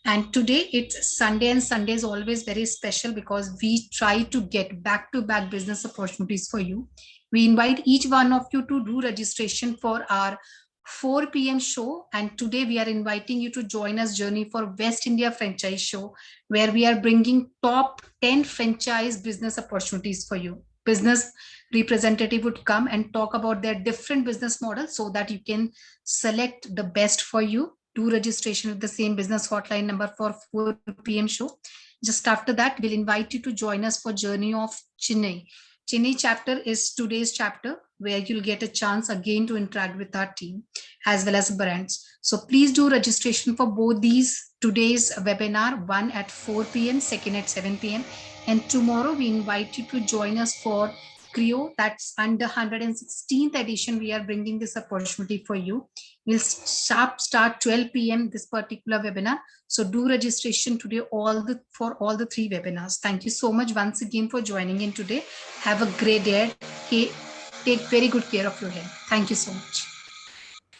And today it's Sunday, and Sunday is always very special because we try to get back-to-back business opportunities for you. We invite each one of you to do registration for our 4 p.m. show. And today we are inviting you to join us journey for West India Franchise Show, where we are bringing top 10 franchise business opportunities for you. Business representative would come and talk about their different business models so that you can select the best for you. Do registration with the same business hotline number for 4 p.m. show. Just after that, we'll invite you to join us for Journey of Chennai. Chennai chapter is today's chapter, where you'll get a chance again to interact with our team as well as brands. So please do registration for both these today's webinar, one at 4 p.m., second at 7 p.m. And tomorrow we invite you to join us for Creo, that's under 116th edition. We are bringing this opportunity for you. We'll start 12 p.m. this particular webinar. So do registration today for all the 3 webinars. Thank you so much once again for joining in today. Have a great day. Take very good care of your health. Thank you so much.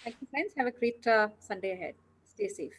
Thank you, friends. Have a great Sunday ahead. Stay safe.